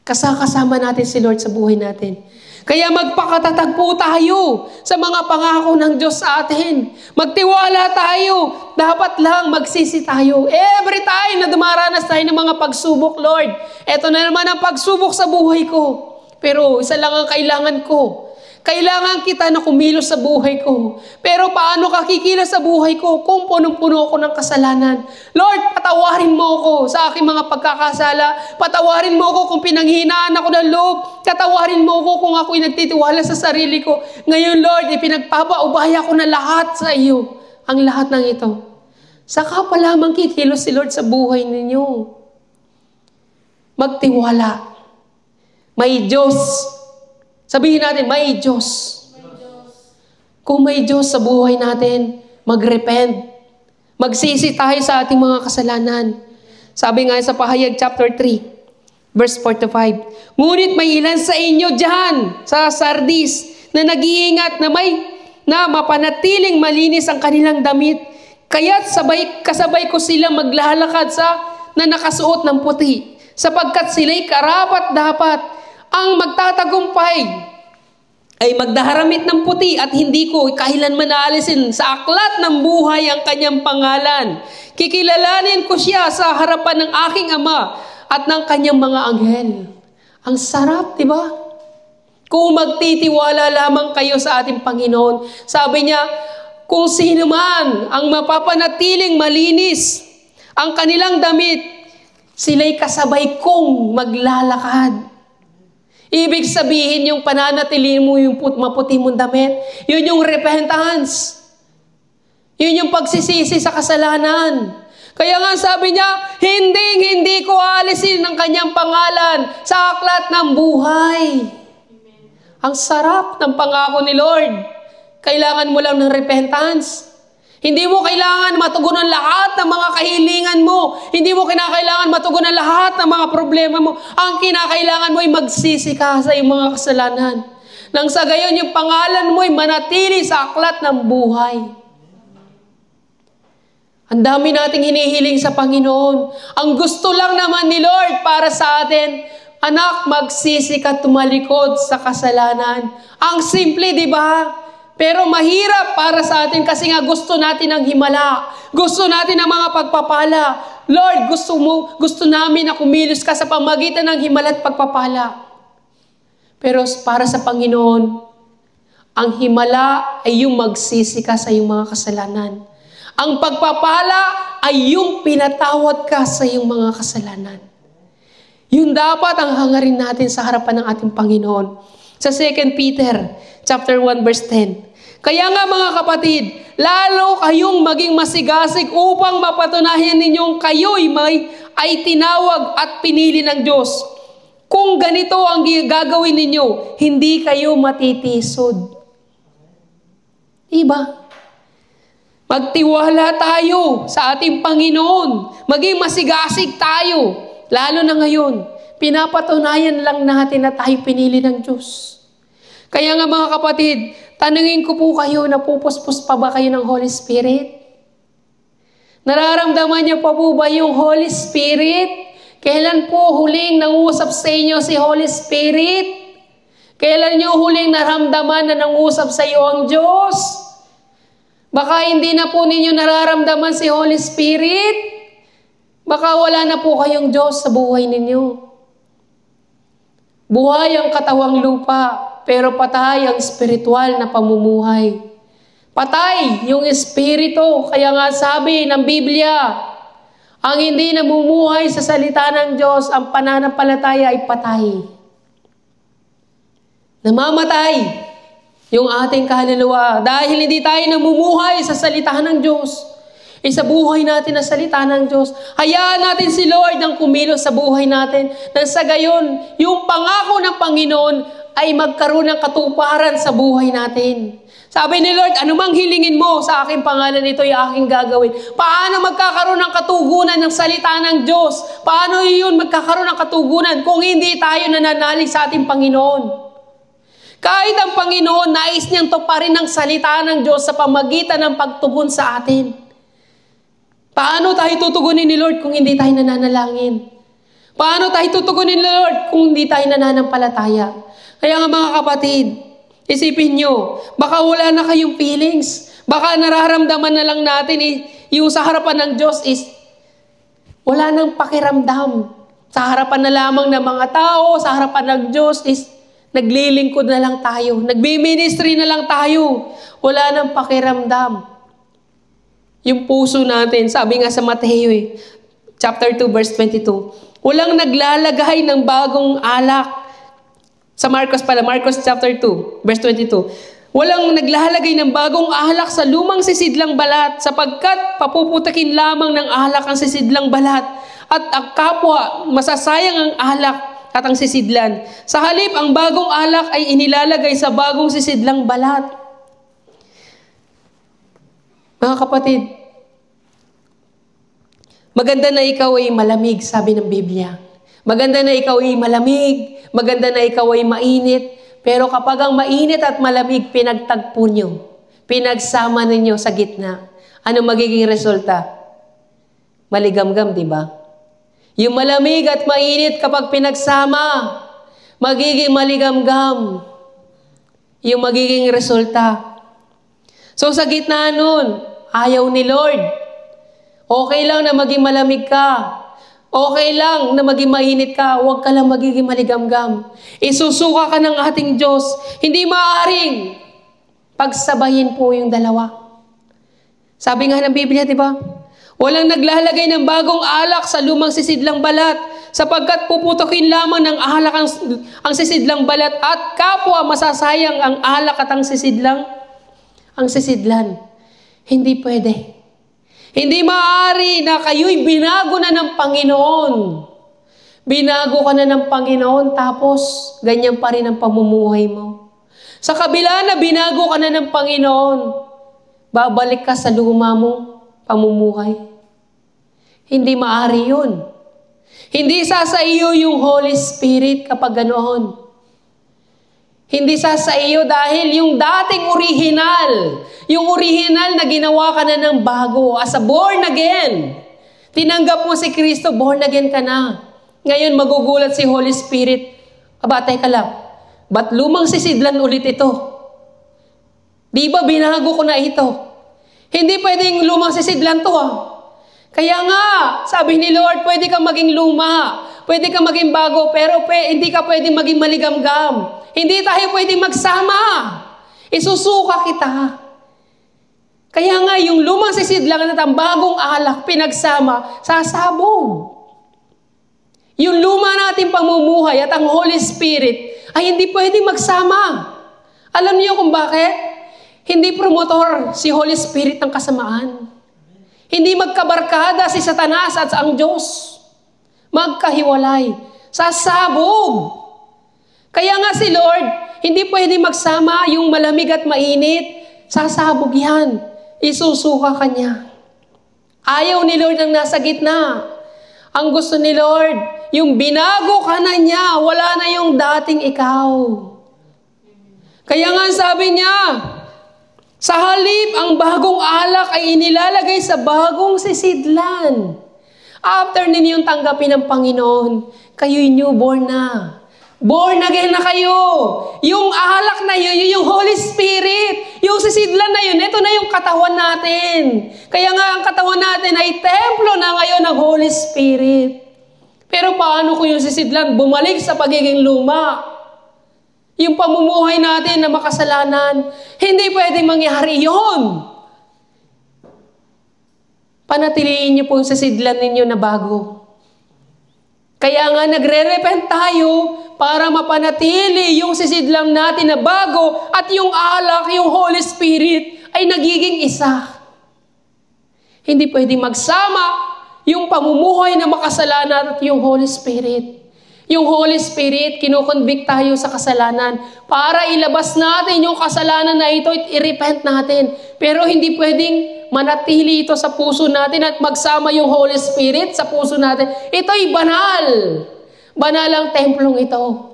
Kasama natin si Lord sa buhay natin. Kaya magpakatatag po tayo sa mga pangako ng Diyos sa atin. Magtiwala tayo. Dapat lang magsisi tayo. Every time na dumaranas tayo ng mga pagsubok, Lord, eto na naman ang pagsubok sa buhay ko. Pero isa lang ang kailangan ko. Kailangan kita na kumilos sa buhay ko. Pero paano ka kikilos sa buhay ko kung punong-puno ako ng kasalanan? Lord, patawarin mo ako sa aking mga pagkakasala. Patawarin mo ako kung pinanghinaan ako ng loob. Katawarin mo ako kung ako'y nagtitiwala sa sarili ko. Ngayon, Lord, ipinagpapaubaya ko na lahat sa iyo. Ang lahat ng ito. Saka pa lamang kikilos si Lord sa buhay ninyo. Magtiwala. May Diyos. Sabihin natin, may Diyos. Kung may Diyos sa buhay natin, mag-repent. Magsisi tayo sa ating mga kasalanan. Sabi nga sa Pahayag chapter 3, verse 4 to 5. Ngunit may ilan sa inyo dyan, sa Sardis, na nag-iingat na mapanatiling malinis ang kanilang damit. Kaya't kasabay ko silang maglalakad na nakasuot ng puti, sapagkat sila'y karapat-dapat ang magtatagumpay ay magdaharamit ng puti at hindi ko kailanman naalisin sa aklat ng buhay ang kanyang pangalan. Kikilalanin ko siya sa harapan ng aking Ama at ng kanyang mga anghel. Ang sarap, di ba? Kung magtitiwala lamang kayo sa ating Panginoon, sabi niya, kung sino man ang mapapanatiling malinis ang kanilang damit, sila'y kasabay kong maglalakad. Ibig sabihin yung pananatili mo yung maputi mong damit, yun yung repentance. Yun yung pagsisisi sa kasalanan. Kaya nga sabi niya, hindi ko alisin ang kanyang pangalan sa aklat ng buhay. Amen. Ang sarap ng pangako ni Lord. Kailangan mo lang ng repentance. Hindi mo kailangan matugunan lahat ng mga kahilingan mo. Hindi mo kinakailangan matugunan lahat ng mga problema mo. Ang kinakailangan mo ay magsisi ka sa iyong mga kasalanan. Nang sa gayon, yung pangalan mo ay manatili sa aklat ng buhay. Ang dami nating hinihiling sa Panginoon. Ang gusto lang naman ni Lord para sa atin, anak, magsisi ka tumalikod sa kasalanan. Ang simple, di ba? Pero mahirap para sa atin kasi nga gusto natin ng himala. Gusto natin ng mga pagpapala. Lord, gusto namin na kumilos ka sa pamagitan ng himala at pagpapala. Pero para sa Panginoon, ang himala ay yung magsisi ka sa iyong mga kasalanan. Ang pagpapala ay yung pinatawad ka sa iyong mga kasalanan. Yun dapat ang hangarin natin sa harapan ng ating Panginoon. Sa 2 Peter chapter 1 verse 10. Kaya nga mga kapatid, lalo kayong maging masigasig upang mapatunayan ninyong kayo'y ay tinawag at pinili ng Diyos. Kung ganito ang gagawin ninyo, hindi kayo matitisod. Diba? Magtiwala tayo sa ating Panginoon. Maging masigasig tayo. Lalo na ngayon, pinapatunayan lang natin na tayo pinili ng Diyos. Kaya nga mga kapatid, tanungin ko po kayo, napupuspos pa ba kayo ng Holy Spirit? Nararamdaman niyo pa po ba yung Holy Spirit? Kailan po huling nangusap sa inyo si Holy Spirit? Kailan niyo huling naramdaman na nangusap sa iyo ang Diyos? Baka hindi na po ninyo nararamdaman si Holy Spirit. Baka wala na po kayong Diyos sa buhay ninyo. Buhay ang katawang lupa, pero patay ang spiritual na pamumuhay. Patay yung espiritu. Kaya nga sabi ng Biblia, ang hindi namumuhay sa salita ng Diyos, ang pananampalataya ay patay. Namamatay yung ating kaluluwa dahil hindi tayo namumuhay sa salita ng Diyos. Sa buhay natin na salita ng Diyos, hayaan natin si Lord ang kumilos sa buhay natin. Nang sa gayon, yung pangako ng Panginoon ay magkaroon ng katuparan sa buhay natin. Sabi ni Lord, anumang hilingin mo sa aking pangalan, ito ay aking gagawin. Paano magkakaroon ng katugunan ng salita ng Diyos? Paano yun magkakaroon ng katugunan kung hindi tayo nananalig sa ating Panginoon? Kahit ang Panginoon, nais niyang tuparin ang salita ng Diyos sa pamagitan ng pagtugon sa atin. Paano tayo tutugunin ni Lord kung hindi tayo nananalangin? Paano tayo tutugunin ni Lord kung hindi tayo nananampalataya? Kaya nga mga kapatid, isipin nyo, baka wala na kayong feelings. Baka nararamdaman na lang natin yung sa harapan ng Diyos is wala nang pakiramdam. Sa harapan na lamang ng mga tao, sa harapan ng Diyos is naglilingkod na lang tayo. Nagbi-ministry na lang tayo. Wala nang pakiramdam. Yung puso natin, sabi nga sa Mateo chapter 2 verse 22, walang naglalagay ng bagong alak. Sa Marcos chapter 2 verse 22, walang naglalagay ng bagong alak sa lumang sisidlang balat, sapagkat papuputakin lamang ng alak ang sisidlang balat, at ang kapwa masasayang ang alak at ang sisidlan. Sa halip, ang bagong alak ay inilalagay sa bagong sisidlang balat. Mga kapatid, maganda na ikaw ay malamig, sabi ng Biblia. Maganda na ikaw ay malamig, maganda na ikaw ay mainit, pero kapag ang mainit at malamig pinagtagpo nyo, pinagsama ninyo sa gitna, ano magiging resulta? Maligamgam, di ba? Yung malamig at mainit kapag pinagsama, magiging maligamgam. Yung magiging resulta. So sa gitna nun, ayaw ni Lord. Okay lang na maging malamig ka. Okay lang na maging mainit ka, huwag ka lang magiging maligamgam. Isusuka ka ng ating Diyos. Hindi maaaring pagsabayin po yung dalawa. Sabi nga ng Biblia, di ba? Walang naglalagay ng bagong alak sa lumang sisidlang balat, sapagkat puputokin lamang ng alak ang sisidlang balat, at kapwa masasayang ang alak at ang sisidlan. Hindi pwede. Hindi maaari na kayo'y binago na ng Panginoon. Binago ka na ng Panginoon, tapos ganyan pa rin ang pamumuhay mo. Sa kabila na binago ka na ng Panginoon, babalik ka sa luma mong pamumuhay. Hindi maaari yun. Hindi sa iyo yung Holy Spirit kapag ganoon. Hindi sa iyo dahil yung dating yung original na ginawa ka na ng bago, as a born again. Tinanggap mo si Kristo, born again ka na. Ngayon magugulat si Holy Spirit, abatay ka lang, ba't lumang sisidlan ulit ito? Di ba binago ko na ito? Hindi pwedeng lumang sisidlan to Kaya nga, sabi ni Lord, pwede kang maging luma, pwede kang maging bago, pero hindi ka pwedeng maging maligamgam. Hindi tayo pwedeng magsama. Isusuka kita. Kaya nga, yung lumang sisidlan at ang bagong alak, pinagsama, sasabog. Yung luma nating pamumuhay at ang Holy Spirit ay hindi pwedeng magsama. Alam niyo kung bakit? Hindi promotor si Holy Spirit ng kasamaan. Hindi magkabarkada si Satanas at ang Diyos. Magkahiwalay. Sasabog. Kaya nga si Lord, hindi pwedeng magsama yung malamig at mainit. Sasabog yan. Isusuka ka niya. Ayaw ni Lord ang nasa gitna. Ang gusto ni Lord, yung binago ka na niya, wala na yung dating ikaw. Kaya nga sabi niya, sa halip, ang bagong alak ay inilalagay sa bagong sisidlan. After ninyong tanggapin ng Panginoon, kayo'y newborn na. Born again na kayo. Yung alak na yun, yung Holy Spirit. Yung sisidlan na yun, ito na yung katawan natin. Kaya nga ang katawan natin ay templo na ngayon ng Holy Spirit. Pero paano kung yung sisidlan bumalik sa pagiging luma? Yung pamumuhay natin na makasalanan, hindi pwedeng mangyari yun. Panatiliin niyo po yung sisidlan ninyo na bago. Kaya nga nagre-repent tayo para mapanatili yung sisidlang natin na bago at yung alak, yung Holy Spirit ay nagiging isa. Hindi pwedeng magsama yung pamumuhay na makasalanan at yung Holy Spirit. Yung Holy Spirit, kinukonvict tayo sa kasalanan para ilabas natin yung kasalanan na ito at i-repent natin. Pero hindi pwedeng manatili ito sa puso natin at magsama yung Holy Spirit sa puso natin. Ito'y banal. Banal ang templong ito.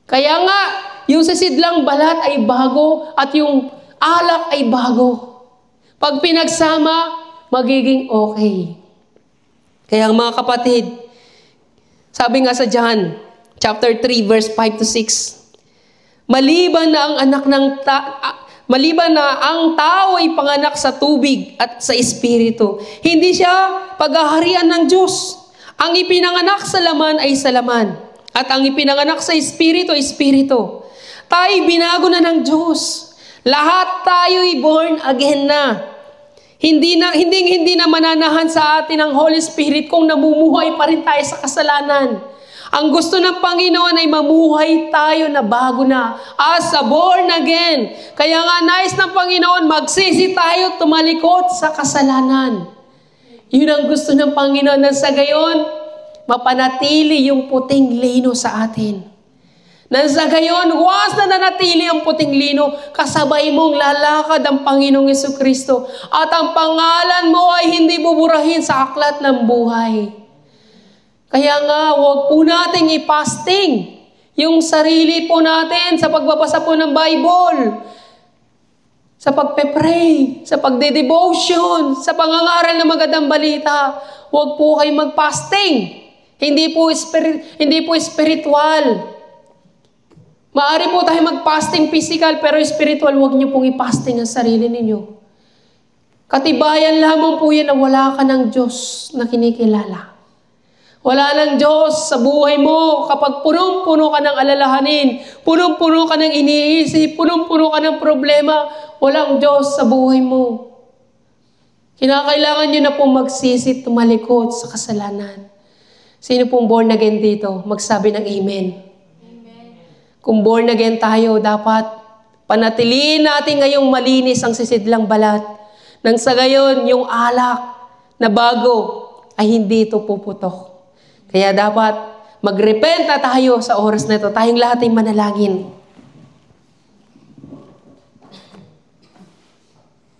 Kaya nga, yung sisidlang balat ay bago at yung alak ay bago. Pag pinagsama, magiging okay. Kaya mga kapatid, sabi nga sa John, chapter 3, verse 5 to 6, maliban na ang tao ay panganak sa tubig at sa espiritu, hindi siya paghaharian ng Diyos. Ang ipinanganak sa laman ay sa laman, at ang ipinanganak sa espiritu ay espiritu. Tayo binago na ng Diyos. Lahat tayo'y born again na. Hindi na mananahan sa atin ang Holy Spirit kung namumuhay pa rin tayo sa kasalanan. Ang gusto ng Panginoon ay mamuhay tayo na bago na as a born again. Kaya nga nais ng Panginoon, magsisi tayo tumalikod sa kasalanan. Yun ang gusto ng Panginoon, na sa gayon, mapanatili yung puting lino sa atin. Nang sa gayon, once na nanatili ang puting lino, kasabay mong lalakad ang Panginoong Jesucristo at ang pangalan mo ay hindi buburahin sa aklat ng buhay. Kaya nga, huwag po nating i-fasting yung sarili po natin sa pagbabasa po ng Bible, sa pagpe-pray, sa pagde-devotion, sa pangangaral ng magandang balita. Huwag po kayo mag-fasting. Hindi po spiritual. Maari po tayo mag-fasting physical, pero spiritual, huwag niyo pong i-fasting ang sarili ninyo. Katibayan lamang po yan na wala ka ng Diyos na kinikilala. Wala ng Diyos sa buhay mo kapag punong-puno ka ng alalahanin, punong-puno ka ng iniisip, punong-puno ka ng problema, walang Diyos sa buhay mo. Kinakailangan nyo na pong magsisi, tumalikod sa kasalanan. Sino pong born again dito? Magsabi ng amen. Kung born again tayo, dapat panatiliin natin ngayong malinis ang sisidlang balat. Nang sa gayon, yung alak na bago ay hindi ito puputok. Kaya dapat mag-repent na tayo sa oras na ito. Tayong lahat ay manalangin.